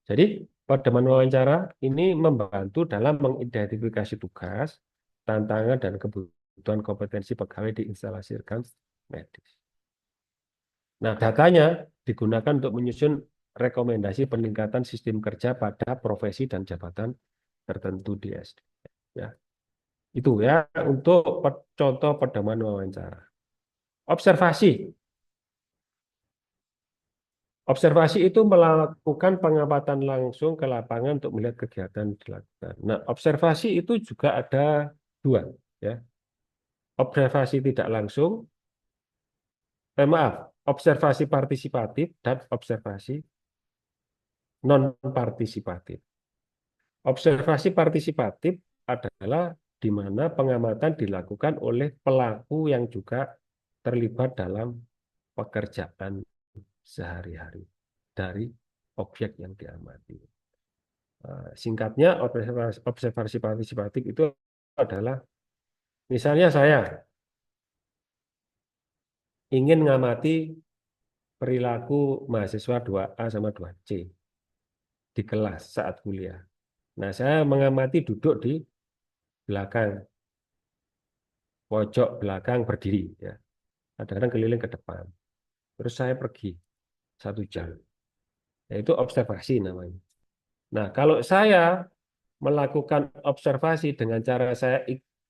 A: Jadi, pedoman wawancara ini membantu dalam mengidentifikasi tugas, tantangan, dan kebutuhan kompetensi pegawai di instalasi rekam medis. Nah, datanya digunakan untuk menyusun rekomendasi peningkatan sistem kerja pada profesi dan jabatan tertentu di SD. Ya. Itu ya untuk contoh pedoman wawancara. Observasi. Observasi itu melakukan pengamatan langsung ke lapangan untuk melihat kegiatan dilakukan. Nah, observasi itu juga ada dua, ya. Observasi tidak langsung, maaf, observasi partisipatif dan observasi non partisipatif. Observasi partisipatif adalah di mana pengamatan dilakukan oleh pelaku yang juga terlibat dalam pekerjaan sehari-hari dari objek yang diamati. Singkatnya, observasi partisipatif itu adalah, misalnya saya ingin mengamati perilaku mahasiswa 2A sama 2C di kelas saat kuliah. Nah, saya mengamati duduk di belakang, pojok belakang berdiri, ya. Kadang-kadang keliling ke depan. Terus saya pergi 1 jam. Yaitu observasi namanya. Nah, kalau saya melakukan observasi dengan cara saya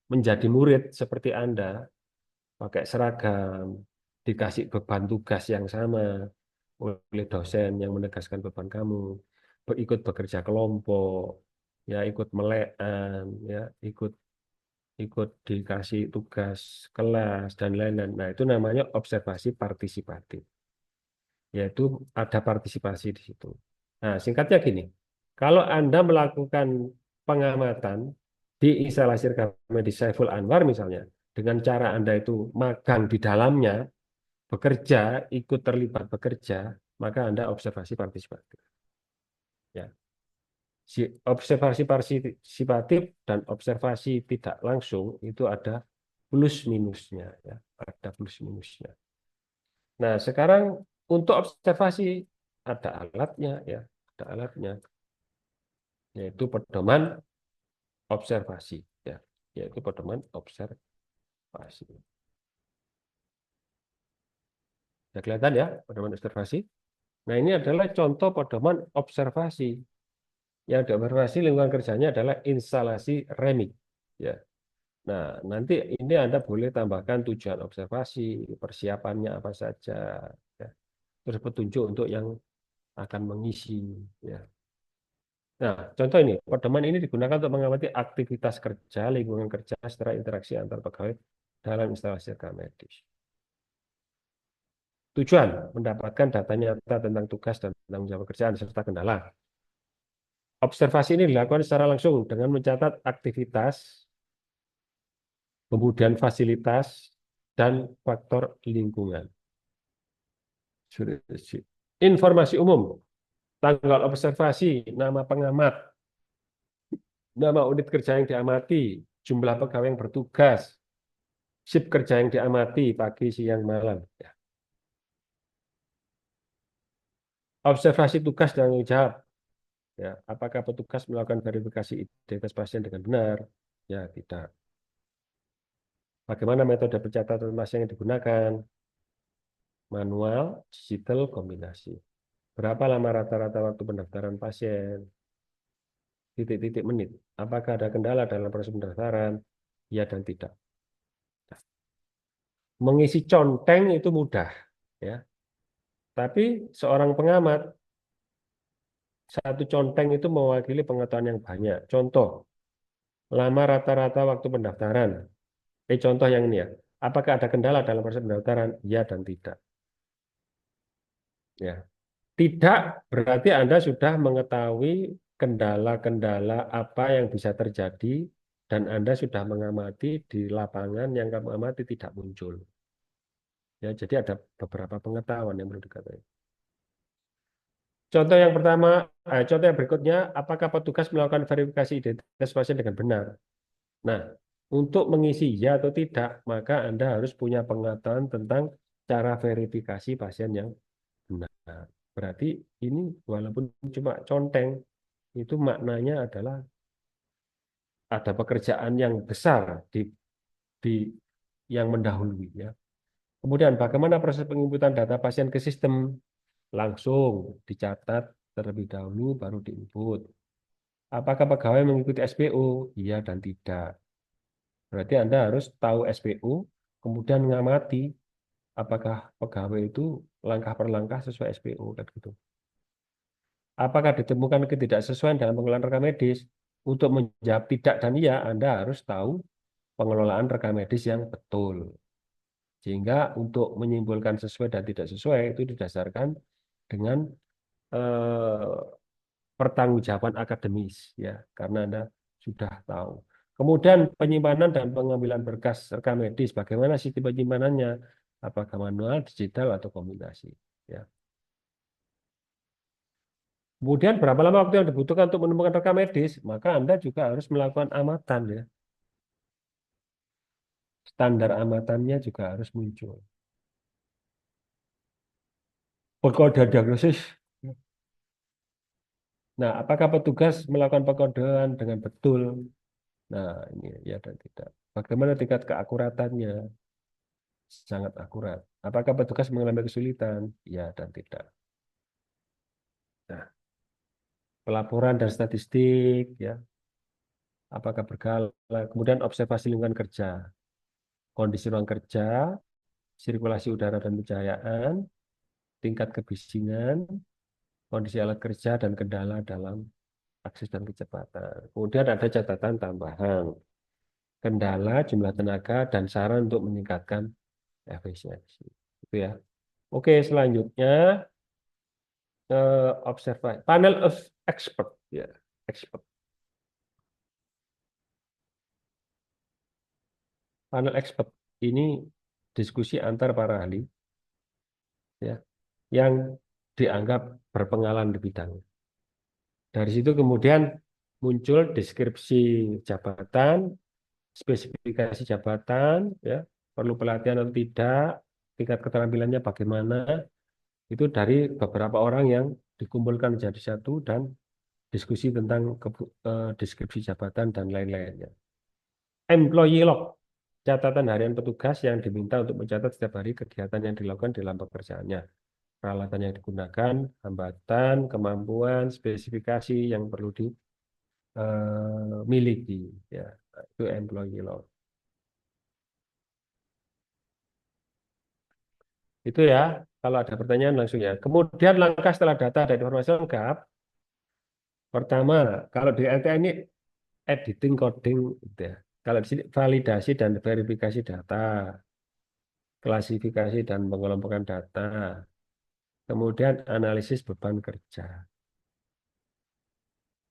A: menjadi murid seperti Anda, pakai seragam, dikasih beban tugas yang sama oleh dosen yang menegaskan beban kamu, ikut bekerja kelompok, ya ikut melekan, ya ikut ikut dikasih tugas kelas dan lain-lain. Nah, itu namanya observasi partisipatif, yaitu ada partisipasi di situ. Nah, singkatnya gini, kalau Anda melakukan pengamatan di instalasi rekam medis Saiful Anwar misalnya, dengan cara Anda itu magang di dalamnya, bekerja, ikut terlibat bekerja, maka Anda observasi partisipatif. Ya. Observasi partisipatif dan observasi tidak langsung itu ada plus minusnya, ya. Ada plus minusnya. Nah, sekarang untuk observasi ada alatnya, ya, ada alatnya, yaitu pedoman observasi, ya, yaitu pedoman observasi. Ya, kelihatan ya pedoman observasi. Nah, ini adalah contoh pedoman observasi. Yang diobservasi lingkungan kerjanya adalah instalasi remik. Ya. Nah, nanti ini Anda boleh tambahkan tujuan observasi, persiapannya apa saja, ya. Terus petunjuk untuk yang akan mengisi. Ya. Nah, contoh ini, pedoman ini digunakan untuk mengamati aktivitas kerja, lingkungan kerja, secara interaksi antar pegawai dalam instalasi rekam medis. Tujuan, mendapatkan data nyata tentang tugas dan tanggung jawab pekerjaan serta kendala. Observasi ini dilakukan secara langsung dengan mencatat aktivitas, kemudian fasilitas, dan faktor lingkungan. Informasi umum, tanggal observasi, nama pengamat, nama unit kerja yang diamati, jumlah pegawai yang bertugas, shift kerja yang diamati, pagi, siang, malam. Ya. Observasi tugas dan tanggung jawab. Ya, apakah petugas melakukan verifikasi identitas pasien dengan benar? Ya, tidak. Bagaimana metode pencatatan pasien yang digunakan? Manual, digital, kombinasi. Berapa lama rata-rata waktu pendaftaran pasien? Titik-titik menit. Apakah ada kendala dalam proses pendaftaran? Ya dan tidak. Mengisi conteng itu mudah, ya. Tapi seorang pengamat, satu conteng itu mewakili pengetahuan yang banyak. Contoh, lama rata-rata waktu pendaftaran. Contoh yang ini ya. Apakah ada kendala dalam proses pendaftaran? Ya dan tidak. Ya. Tidak berarti Anda sudah mengetahui kendala-kendala apa yang bisa terjadi dan Anda sudah mengamati di lapangan yang kamu amati tidak muncul. Ya, jadi ada beberapa pengetahuan yang perlu diketahui. Contoh yang pertama, contoh yang berikutnya, apakah petugas melakukan verifikasi identitas pasien dengan benar? Nah, untuk mengisi ya atau tidak, maka Anda harus punya pengetahuan tentang cara verifikasi pasien yang benar. Berarti ini walaupun cuma conteng, itu maknanya adalah ada pekerjaan yang besar di yang mendahului ya. Kemudian bagaimana proses penginputan data pasien ke sistem? Langsung dicatat terlebih dahulu baru diinput. Apakah pegawai mengikuti SPO? Iya dan tidak. Berarti Anda harus tahu SPO, kemudian mengamati apakah pegawai itu langkah per langkah sesuai SPO kan gitu. Apakah ditemukan ketidaksesuaian dalam pengelolaan rekam medis? Untuk menjawab tidak dan iya, Anda harus tahu pengelolaan rekam medis yang betul. Sehingga untuk menyimpulkan sesuai dan tidak sesuai itu didasarkan dengan eh, pertanggungjawaban akademis ya, karena Anda sudah tahu. Kemudian penyimpanan dan pengambilan berkas rekam medis, bagaimana sistem penyimpanannya? Apakah manual, digital atau kombinasi? Ya. Kemudian berapa lama waktu yang dibutuhkan untuk menemukan rekam medis? Maka Anda juga harus melakukan amatan ya. Standar amatannya juga harus muncul. Pekode diagnosis. Nah, apakah petugas melakukan pekodean dengan betul? Nah, ini ya dan tidak. Bagaimana tingkat keakuratannya? Sangat akurat. Apakah petugas mengalami kesulitan? Ya dan tidak. Nah, pelaporan dan statistik, ya, apakah berkala? Kemudian observasi lingkungan kerja, kondisi ruang kerja, sirkulasi udara dan pencahayaan, tingkat kebisingan, kondisi alat kerja dan kendala dalam akses dan kecepatan. Kemudian ada catatan tambahan, kendala, jumlah tenaga, dan saran untuk meningkatkan efisiensi. Itu ya. Oke, selanjutnya observasi panel of expert ya, expert. Panel expert ini diskusi antar para ahli ya yang dianggap berpengalaman di bidang. Dari situ kemudian muncul deskripsi jabatan, spesifikasi jabatan ya, perlu pelatihan atau tidak, tingkat keterampilannya bagaimana, itu dari beberapa orang yang dikumpulkan menjadi satu dan diskusi tentang deskripsi jabatan dan lain-lainnya. Employee log, catatan harian petugas yang diminta untuk mencatat setiap hari kegiatan yang dilakukan dalam pekerjaannya. Peralatan yang digunakan, hambatan, kemampuan, spesifikasi yang perlu dimiliki. Ya, itu employee log. Itu ya, kalau ada pertanyaan langsung ya. Kemudian langkah setelah data dan informasi lengkap, pertama, kalau di LTI ini editing coding, gitu ya. Kalau di sini validasi dan verifikasi data. klasifikasi dan pengelompokan data, kemudian analisis beban kerja.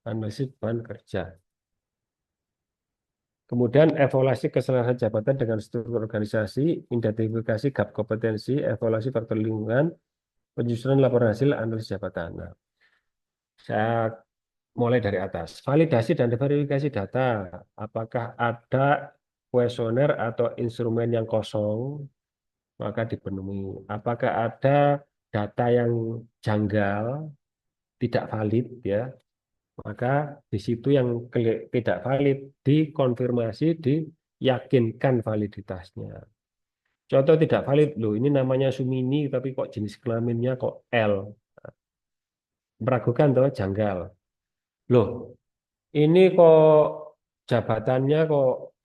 A: Analisis beban kerja. Kemudian evaluasi keselarasan jabatan dengan struktur organisasi, identifikasi gap kompetensi, evaluasi faktor lingkungan, penyusunan laporan hasil analisis jabatan. Nah, saya mulai dari atas. Validasi dan verifikasi data. Apakah ada kuesioner atau instrumen yang kosong, maka dipenuhi. Apakah ada data yang janggal, tidak valid, ya, maka di situ yang tidak valid dikonfirmasi, diyakinkan validitasnya. Contoh tidak valid, loh ini namanya Sumini tapi kok jenis kelaminnya kok L. Meragukan atau janggal. Loh, ini kok jabatannya kok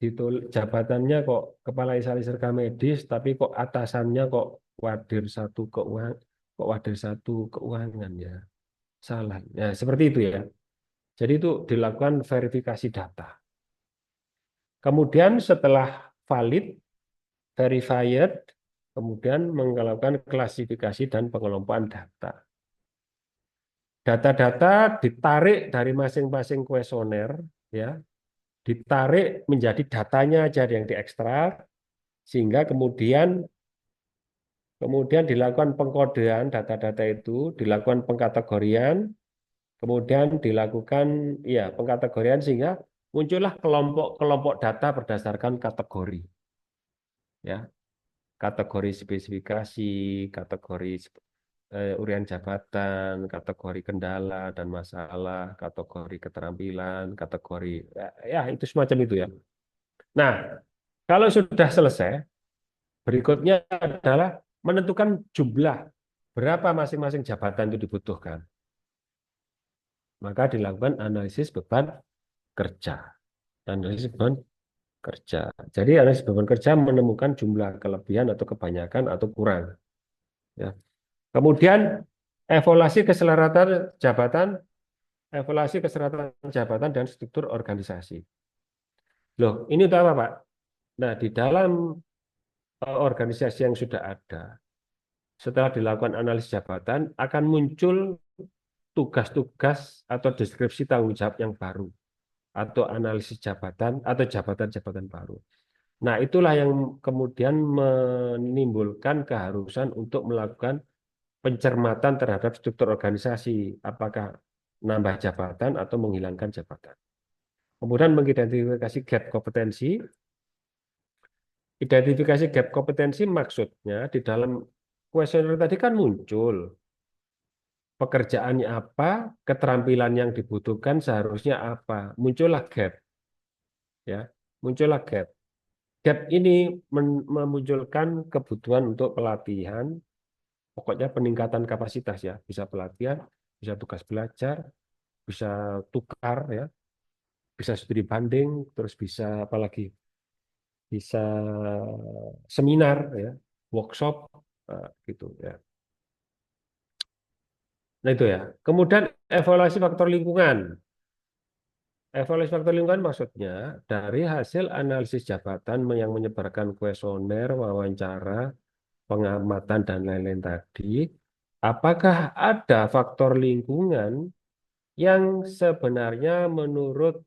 A: kepala instansi rekam medis tapi kok atasannya kok wadir satu keuangan, ya. Salah. Ya, seperti itu, ya. Jadi itu dilakukan verifikasi data. Kemudian setelah valid, verified, kemudian melakukan klasifikasi dan pengelompokan data. Data-data ditarik dari masing-masing kuesioner, ya, ditarik menjadi datanya aja yang diekstrak, sehingga kemudian dilakukan pengkodean data-data itu, dilakukan pengkategorian, kemudian dilakukan, ya, pengkategorian sehingga muncullah kelompok-kelompok data berdasarkan kategori, ya, kategori spesifikasi, kategori urian jabatan, kategori kendala dan masalah, kategori keterampilan, kategori, ya, itu semacam itu, ya. Nah, kalau sudah selesai, berikutnya adalah menentukan jumlah berapa masing-masing jabatan itu dibutuhkan. Maka dilakukan analisis beban kerja. Analisis beban kerja. Jadi analisis beban kerja menemukan jumlah kelebihan atau kebanyakan atau kurang. Ya. Kemudian jabatan, evaluasi keseratan jabatan dan struktur organisasi. Loh, ini untuk apa, Pak? Nah, di dalam organisasi yang sudah ada, setelah dilakukan analisis jabatan, akan muncul tugas-tugas atau deskripsi tanggung jawab yang baru, atau analisis jabatan, atau jabatan-jabatan baru. Nah, itulah yang kemudian menimbulkan keharusan untuk melakukan pencermatan terhadap struktur organisasi, apakah nambah jabatan atau menghilangkan jabatan. Kemudian mengidentifikasi gap kompetensi. Identifikasi gap kompetensi maksudnya di dalam kuesioner tadi kan muncul pekerjaannya apa, keterampilan yang dibutuhkan seharusnya apa, muncullah gap, ya, muncullah gap. Gap ini memunculkan kebutuhan untuk pelatihan, pokoknya peningkatan kapasitas, ya, bisa pelatihan, bisa tugas belajar, bisa tukar, ya, bisa studi banding, terus bisa apalagi, bisa seminar, ya, workshop, gitu, ya. Nah itu, ya. Kemudian evaluasi faktor lingkungan. Evaluasi faktor lingkungan maksudnya dari hasil analisis jabatan yang menyebarkan kuesioner, wawancara, pengamatan dan lain-lain tadi, apakah ada faktor lingkungan yang sebenarnya menurut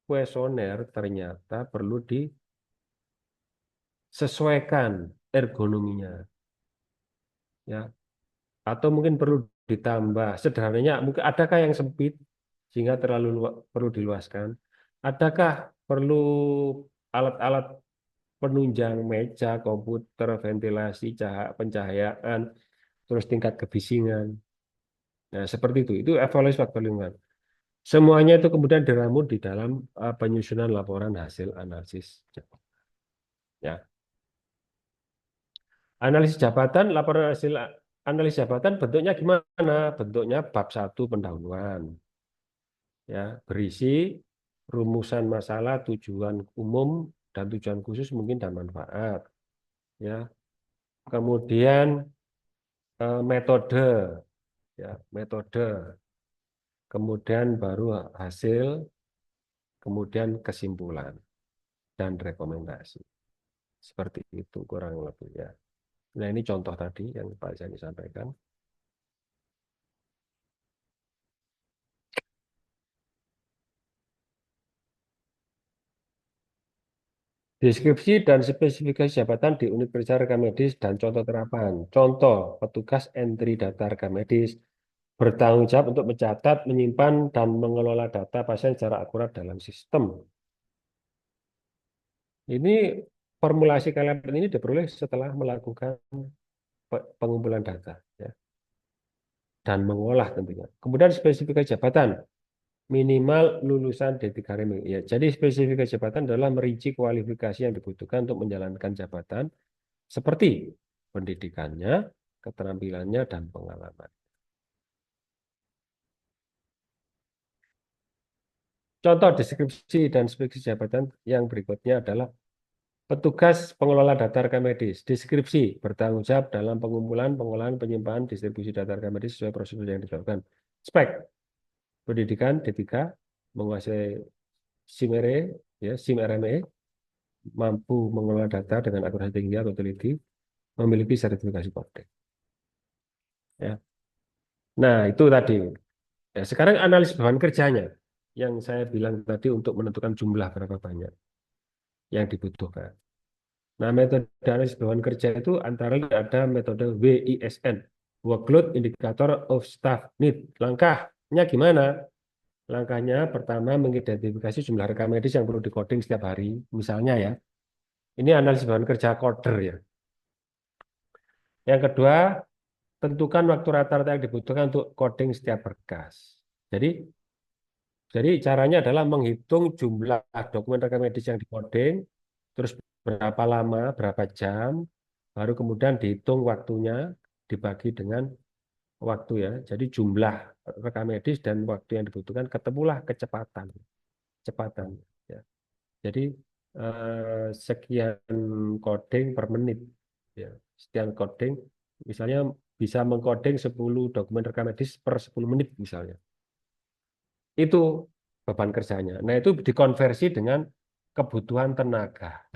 A: kuesioner ternyata perlu disesuaikan ergonominya, ya, atau mungkin perlu ditambah. Sederhananya, mungkin adakah yang sempit sehingga perlu diluaskan? Adakah perlu alat-alat penunjang meja, komputer, ventilasi, pencahayaan, terus tingkat kebisingan? Nah, seperti itu. Itu evaluasi faktor lingkungan. Semuanya itu kemudian diramu di dalam penyusunan laporan hasil analisis. Ya. Analisis jabatan, laporan hasil analisis jabatan bentuknya gimana? Bentuknya bab 1 pendahuluan. Ya, berisi rumusan masalah, tujuan umum dan tujuan khusus mungkin dan manfaat. Ya. Kemudian metode, ya, metode. Kemudian baru hasil, kemudian kesimpulan dan rekomendasi. Seperti itu kurang lebih, ya. Nah, ini contoh tadi yang Pak Zani sampaikan. Deskripsi dan spesifikasi jabatan di unit kerja rekam medis dan contoh terapan. Contoh, petugas entry data rekam medis bertanggung jawab untuk mencatat, menyimpan, dan mengelola data pasien secara akurat dalam sistem. Ini formulasi kalian ini diperoleh setelah melakukan pengumpulan data, ya, dan mengolah tentunya. Kemudian spesifikasi jabatan minimal lulusan D3 Remi. Ya, jadi spesifikasi jabatan adalah merinci kualifikasi yang dibutuhkan untuk menjalankan jabatan seperti pendidikannya, keterampilannya, dan pengalaman. Contoh deskripsi dan spesifikasi jabatan yang berikutnya adalah petugas pengelola data rekam medis. Deskripsi bertanggung jawab dalam pengumpulan, pengolahan, penyimpanan, distribusi data rekam medis sesuai prosedur yang ditetapkan. Spek pendidikan D3, menguasai SIMRE, ya, SIM-RME, mampu mengelola data dengan akurasi tinggi atau teliti, memiliki sertifikasi Kopdek. Ya. Nah, itu tadi. Ya, sekarang analisis beban kerjanya yang saya bilang tadi untuk menentukan jumlah berapa banyak yang dibutuhkan. Nah, metode analisis beban kerja itu antara lain ada metode WISN, Workload Indicator of Staff Need. Langkahnya gimana? Langkahnya pertama mengidentifikasi jumlah rekam medis yang perlu dikoding setiap hari. Misalnya ya, ini analisis beban kerja coder ya. Yang kedua, tentukan waktu rata-rata yang dibutuhkan untuk coding setiap berkas. Jadi, jadi caranya adalah menghitung jumlah dokumen rekam medis yang dikoding, terus berapa lama, berapa jam, baru kemudian dihitung waktunya dibagi dengan waktu ya. Jadi jumlah rekam medis dan waktu yang dibutuhkan ketemulah kecepatan ya. Jadi sekian coding per menit ya. Sekian coding misalnya bisa mengcoding 10 dokumen rekam medis per 10 menit misalnya. Itu beban kerjanya. Nah, itu dikonversi dengan kebutuhan tenaga.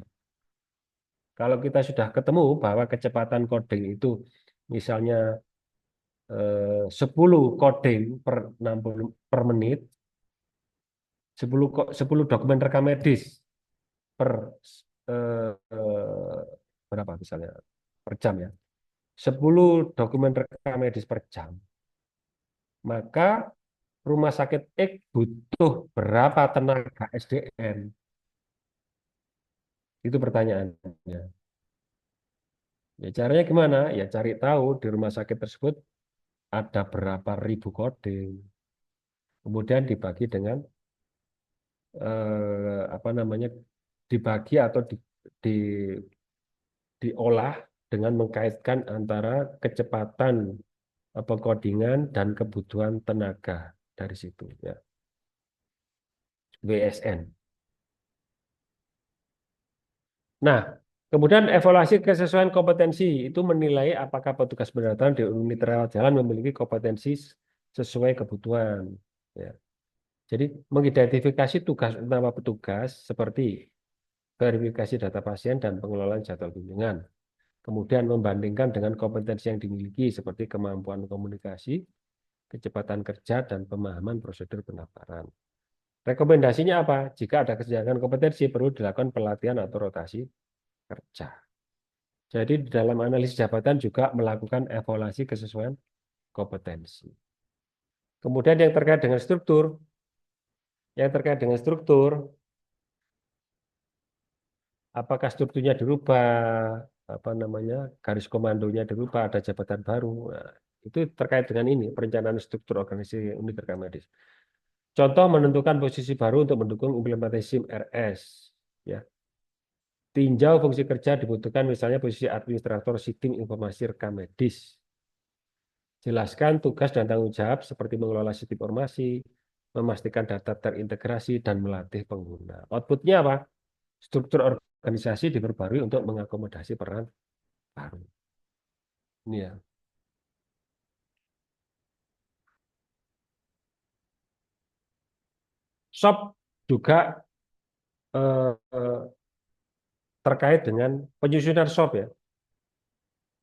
A: Kalau kita sudah ketemu bahwa kecepatan coding itu misalnya 10 coding per 60 per menit, 10 dokumen rekam medis per berapa misalnya per jam ya. 10 dokumen rekam medis per jam. Maka rumah sakit X butuh berapa tenaga SDM? Itu pertanyaannya. Ya caranya gimana? Ya cari tahu di rumah sakit tersebut ada berapa ribu coding. Kemudian dibagi dengan apa namanya? Dibagi atau di, diolah dengan mengkaitkan antara kecepatan pengkodingan dan kebutuhan tenaga dari situ ya. WSN. Nah, kemudian evaluasi kesesuaian kompetensi itu menilai apakah petugas pendataan di unit rawat jalan memiliki kompetensi sesuai kebutuhan. Ya. Jadi mengidentifikasi tugas utama petugas seperti verifikasi data pasien dan pengelolaan jadwal kunjungan. Kemudian membandingkan dengan kompetensi yang dimiliki seperti kemampuan komunikasi, kecepatan kerja, dan pemahaman prosedur pendaftaran. Rekomendasinya apa? Jika ada kesenjangan kompetensi, perlu dilakukan pelatihan atau rotasi kerja. Jadi di dalam analisis jabatan juga melakukan evaluasi kesesuaian kompetensi. Kemudian yang terkait dengan struktur, apakah strukturnya dirubah, apa namanya, garis komandonya dirubah, ada jabatan baru. Nah, itu terkait dengan ini perencanaan struktur organisasi unit rekam medis. Contoh menentukan posisi baru untuk mendukung implementasi SIM RS. Ya, tinjau fungsi kerja dibutuhkan misalnya posisi administrator sistem informasi rekam medis. Jelaskan tugas dan tanggung jawab seperti mengelola sistem informasi, memastikan data terintegrasi, dan melatih pengguna. Outputnya apa? Struktur organisasi diperbarui untuk mengakomodasi peran baru. Ini ya. SOP juga eh, eh, terkait dengan penyusunan SOP ya.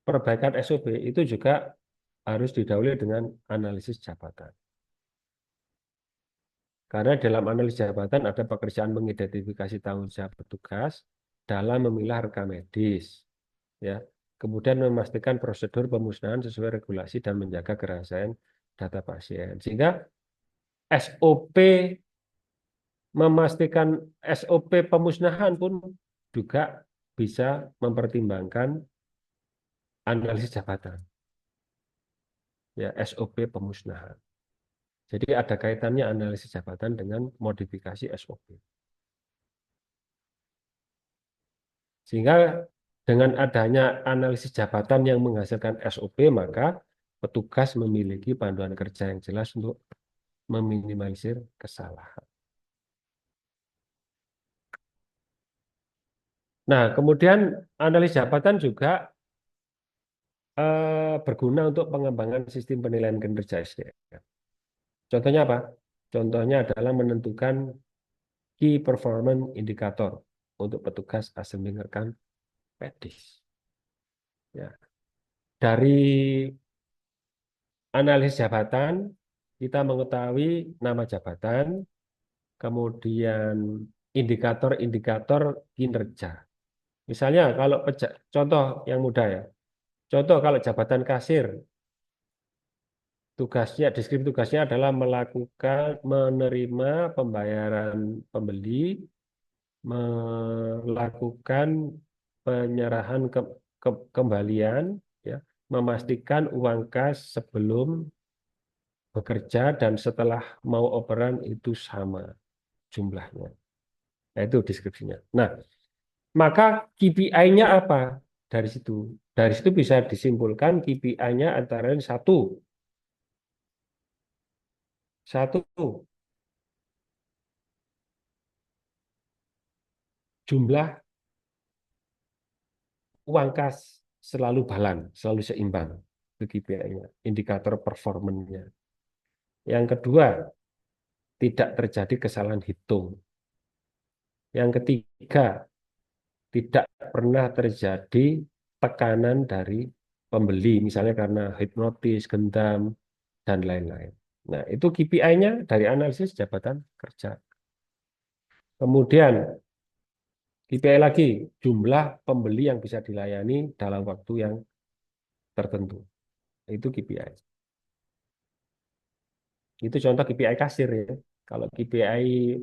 A: perbaikan SOP itu juga harus didahului dengan analisis jabatan. Karena dalam analisis jabatan ada pekerjaan mengidentifikasi tanggung jawab petugas dalam memilah rekam medis, ya. Kemudian memastikan prosedur pemusnahan sesuai regulasi dan menjaga kerahasiaan data pasien. Sehingga SOP memastikan SOP pemusnahan pun juga bisa mempertimbangkan analisis jabatan, ya SOP pemusnahan. Jadi ada kaitannya analisis jabatan dengan modifikasi SOP. Sehingga dengan adanya analisis jabatan yang menghasilkan SOP, maka petugas memiliki panduan kerja yang jelas untuk meminimalisir kesalahan. Nah, kemudian analisis jabatan juga berguna untuk pengembangan sistem penilaian kinerja SDM. Contohnya apa? Contohnya adalah menentukan key performance indicator untuk petugas assembling rekam medis. Ya. Dari analisis jabatan, kita mengetahui nama jabatan, kemudian indikator-indikator kinerja. Misalnya kalau contoh yang mudah ya, contoh kalau jabatan kasir, tugasnya, deskripsi tugasnya adalah melakukan, menerima pembayaran pembeli, melakukan penyerahan kembalian, ya, memastikan uang kas sebelum bekerja dan setelah mau operan itu sama jumlahnya. Nah, itu deskripsinya. Nah, maka KPI-nya apa? Dari situ. Dari situ bisa disimpulkan KPI-nya antara lain satu jumlah uang kas selalu balan, selalu seimbang. Itu KPI-nya, indikator performanya. Yang kedua, tidak terjadi kesalahan hitung. Yang ketiga, tidak pernah terjadi tekanan dari pembeli, misalnya karena hipnotis, gendam, dan lain-lain. Nah, itu KPI-nya dari analisis jabatan kerja. Kemudian, KPI lagi, jumlah pembeli yang bisa dilayani dalam waktu yang tertentu. Itu KPI. Itu contoh KPI kasir ya. Kalau KPI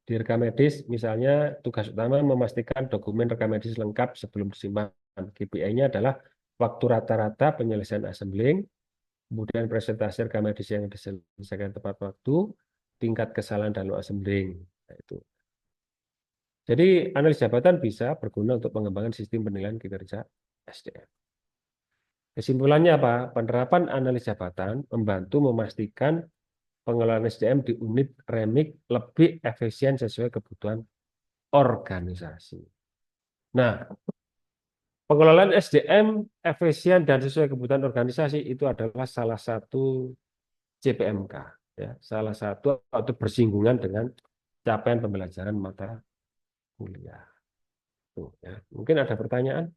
A: di rekam medis, misalnya tugas utama memastikan dokumen rekam medis lengkap sebelum disimpan. KPI-nya adalah waktu rata-rata penyelesaian assembling, kemudian presentasi rekam medis yang diselesaikan tepat waktu, tingkat kesalahan dalam assembling. Nah, itu. Jadi analis jabatan bisa berguna untuk pengembangan sistem penilaian kinerja SDM. Kesimpulannya apa? Penerapan analis jabatan membantu memastikan pengelolaan SDM di unit remik lebih efisien sesuai kebutuhan organisasi. Nah, pengelolaan SDM efisien dan sesuai kebutuhan organisasi itu adalah salah satu CPMK, ya, salah satu atau bersinggungan dengan capaian pembelajaran mata kuliah. Tuh, ya. Mungkin ada pertanyaan?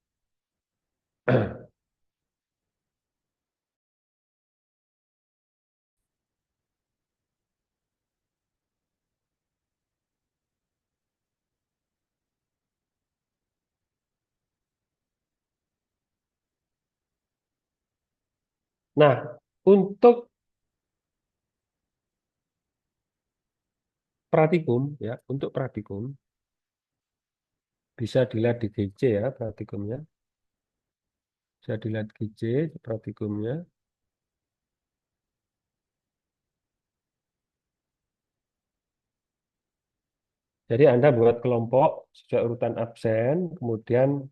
A: Nah, untuk praktikum, ya, untuk praktikum bisa dilihat di GC ya praktikumnya. Bisa dilihat GC praktikumnya. Jadi Anda buat kelompok sesuai urutan absen, kemudian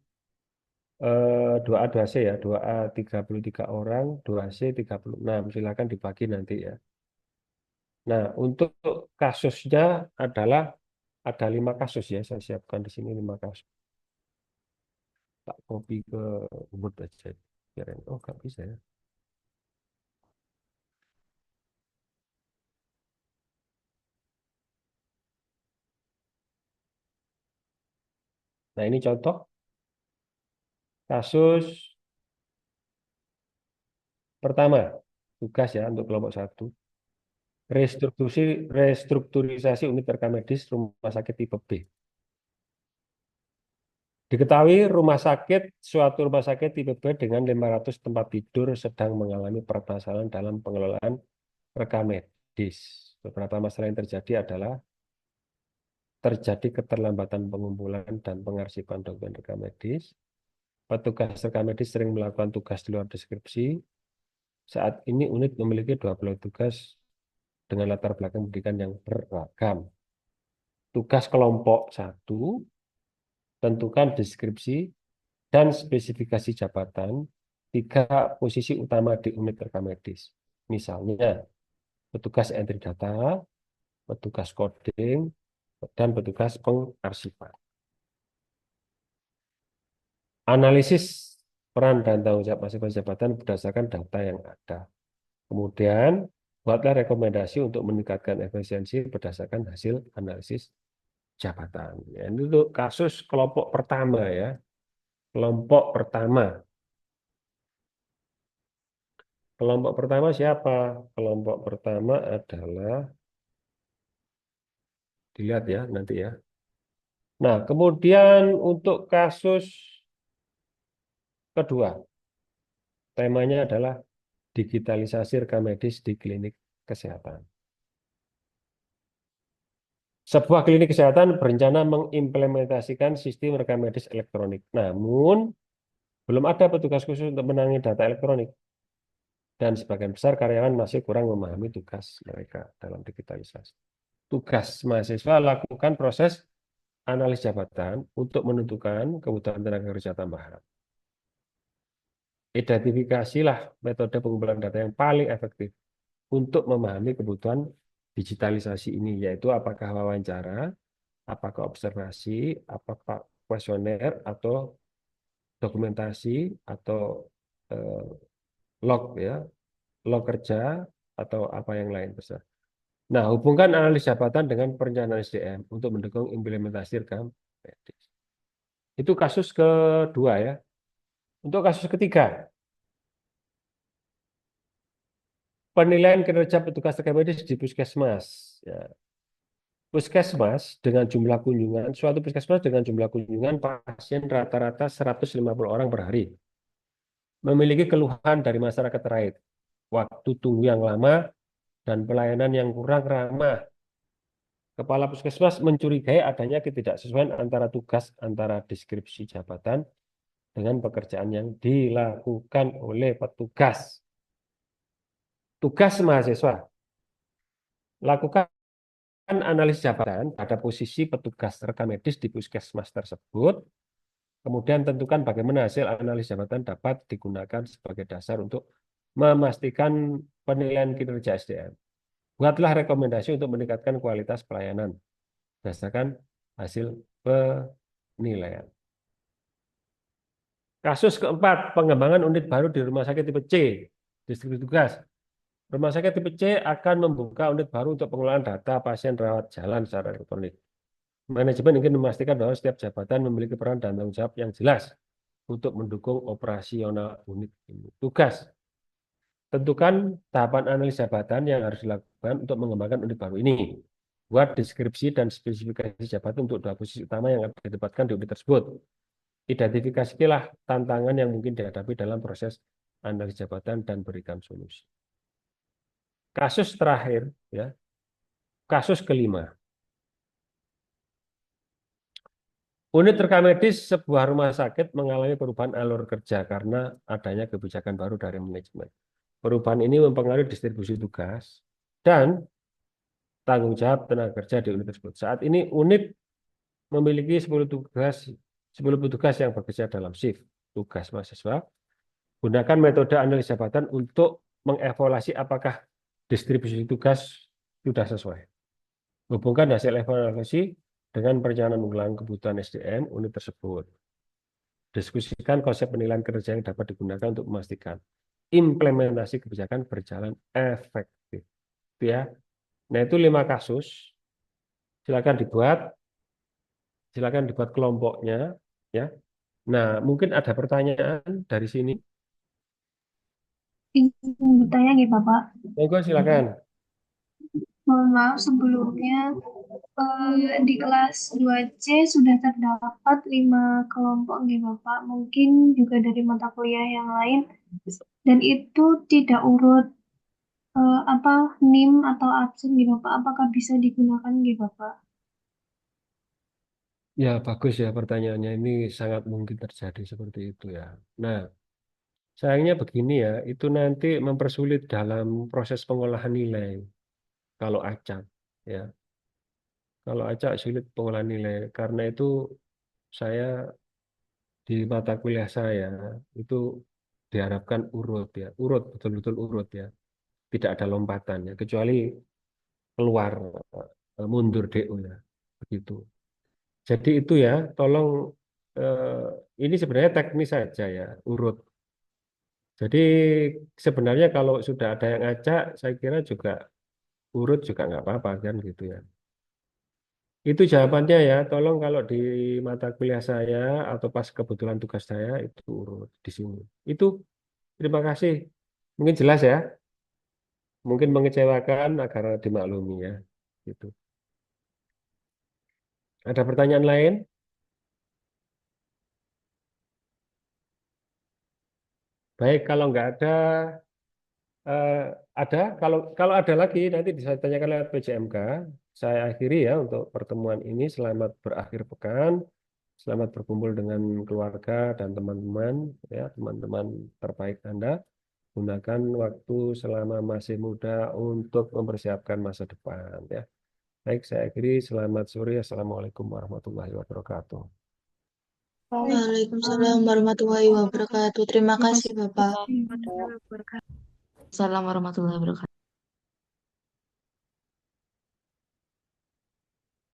A: 2A 2C ya, 2A 33 orang, 2C 36. Silakan dibagi nanti ya. Nah, untuk kasusnya adalah ada 5 kasus ya, saya siapkan di sini 5 kasus. Tak copy ke Word aja. Oh, nggak bisa ya. Nah, ini contoh kasus Pertama, tugas ya untuk kelompok satu, restrukturisasi unit rekam medis rumah sakit tipe B. Diketahui suatu rumah sakit tipe B dengan 500 tempat tidur sedang mengalami permasalahan dalam pengelolaan rekam medis. Beberapa masalah yang terjadi adalah terjadi keterlambatan pengumpulan dan pengarsipan dokumen rekam medis. Petugas rekam medis sering melakukan tugas di luar deskripsi. Saat ini unit memiliki 20 tugas dengan latar belakang pendidikan yang beragam. Tugas kelompok satu, tentukan deskripsi dan spesifikasi jabatan tiga posisi utama di unit rekam medis. Misalnya, petugas entry data, petugas coding, dan petugas pengarsipan. Analisis peran dan tanggung jawab masing-masing jabatan berdasarkan data yang ada. Kemudian, buatlah rekomendasi untuk meningkatkan efisiensi berdasarkan hasil analisis jabatan. Ya, ini untuk kasus kelompok pertama ya. Kelompok pertama. Kelompok pertama siapa? Kelompok pertama adalah, dilihat ya nanti ya. Nah, kemudian untuk kasus kedua, temanya adalah digitalisasi rekam medis di klinik kesehatan. Sebuah klinik kesehatan berencana mengimplementasikan sistem rekam medis elektronik. Namun, belum ada petugas khusus untuk menangani data elektronik. Dan sebagian besar karyawan masih kurang memahami tugas mereka dalam digitalisasi. Tugas mahasiswa lakukan proses analis jabatan untuk menentukan kebutuhan tenaga kerja tambahan. Identifikasilah metode pengumpulan data yang paling efektif untuk memahami kebutuhan digitalisasi ini, yaitu apakah wawancara, apakah observasi, apakah kuesioner, atau dokumentasi, atau eh, log ya, log kerja, atau apa yang lain besar. Nah, hubungkan analis jabatan dengan perencanaan SDM untuk mendukung implementasi rekam medis. Itu kasus kedua ya. Untuk kasus ketiga, penilaian kinerja petugas rekam medis di puskesmas. Ya. Puskesmas dengan jumlah kunjungan, suatu puskesmas dengan jumlah kunjungan pasien rata-rata 150 orang per hari. Memiliki keluhan dari masyarakat terkait. Waktu tunggu yang lama dan pelayanan yang kurang ramah. Kepala puskesmas mencurigai adanya ketidaksesuaian antara tugas antara deskripsi jabatan dengan pekerjaan yang dilakukan oleh petugas. Tugas mahasiswa. Lakukan analis jabatan pada posisi petugas rekam medis di puskesmas tersebut. Kemudian tentukan bagaimana hasil analis jabatan dapat digunakan sebagai dasar untuk memastikan penilaian kinerja SDM. Buatlah rekomendasi untuk meningkatkan kualitas pelayanan berdasarkan hasil penilaian. Kasus keempat, pengembangan unit baru di Rumah Sakit Tipe C, distrik tugas. Rumah Sakit Tipe C akan membuka unit baru untuk pengelolaan data pasien rawat jalan secara elektronik. Manajemen ingin memastikan bahwa setiap jabatan memiliki peran dan tanggung jawab yang jelas untuk mendukung operasional unit ini. Tugas, tentukan tahapan analis jabatan yang harus dilakukan untuk mengembangkan unit baru ini. Buat deskripsi dan spesifikasi jabatan untuk dua posisi utama yang akan ditempatkan di unit tersebut. Identifikasilah tantangan yang mungkin dihadapi dalam proses analis jabatan dan berikan solusi. Kasus terakhir, ya, kasus kelima. Unit rekam medis sebuah rumah sakit mengalami perubahan alur kerja karena adanya kebijakan baru dari manajemen. Perubahan ini mempengaruhi distribusi tugas dan tanggung jawab tenaga kerja di unit tersebut. Saat ini unit memiliki 10 petugas yang bekerja dalam shift. Tugas mahasiswa, gunakan metode analis jabatan untuk mengevaluasi apakah distribusi tugas sudah sesuai. Hubungkan hasil evaluasi dengan perencanaan ulang kebutuhan SDM unit tersebut. Diskusikan konsep penilaian kerja yang dapat digunakan untuk memastikan implementasi kebijakan berjalan efektif. Ya. Nah, itu 5 kasus. Silakan dibuat kelompoknya, ya. Nah, mungkin ada pertanyaan dari sini.
B: Izin bertanya nih Bapak.
A: Monggo silakan.
B: Mohon maaf sebelumnya di kelas 2C sudah terdapat 5 kelompok nih Bapak. Mungkin juga dari mata kuliah yang lain dan itu tidak urut apa NIM atau absen nih Bapak. Apakah bisa digunakan nih Bapak?
A: Ya, bagus ya pertanyaannya. Ini sangat mungkin terjadi seperti itu ya. Nah, sayangnya begini ya, itu nanti mempersulit dalam proses pengolahan nilai kalau acak. Ya, kalau acak sulit pengolahan nilai. Karena itu saya di mata kuliah saya itu diharapkan urut ya, urut betul-betul urut ya, tidak ada lompatan ya, kecuali keluar mundur DO ya, begitu. Jadi itu ya, tolong ini sebenarnya teknis saja ya, urut. Jadi sebenarnya kalau sudah ada yang ngajak, saya kira juga urut juga nggak apa-apa kan gitu ya. Itu jawabannya ya. Tolong kalau di mata kuliah saya atau pas kebetulan tugas saya itu urut di sini. Itu terima kasih. Mungkin jelas ya. Mungkin mengecewakan agar dimaklumi ya. Gitu. Ada pertanyaan lain? Baik, kalau nggak ada, eh, ada. Kalau ada lagi nanti bisa tanyakan lewat PJMK. Saya akhiri ya untuk pertemuan ini. Selamat berakhir pekan. Selamat berkumpul dengan keluarga dan teman-teman, ya, teman-teman terbaik Anda. Gunakan waktu selama masih muda untuk mempersiapkan masa depan, ya. Baik, saya akhiri. Selamat sore. Assalamualaikum warahmatullahi wabarakatuh.
C: Waalaikumsalam warahmatullahi wabarakatuh. Terima kasih, Bapak.
B: Waalaikumsalam.
C: Assalamualaikum warahmatullahi wabarakatuh.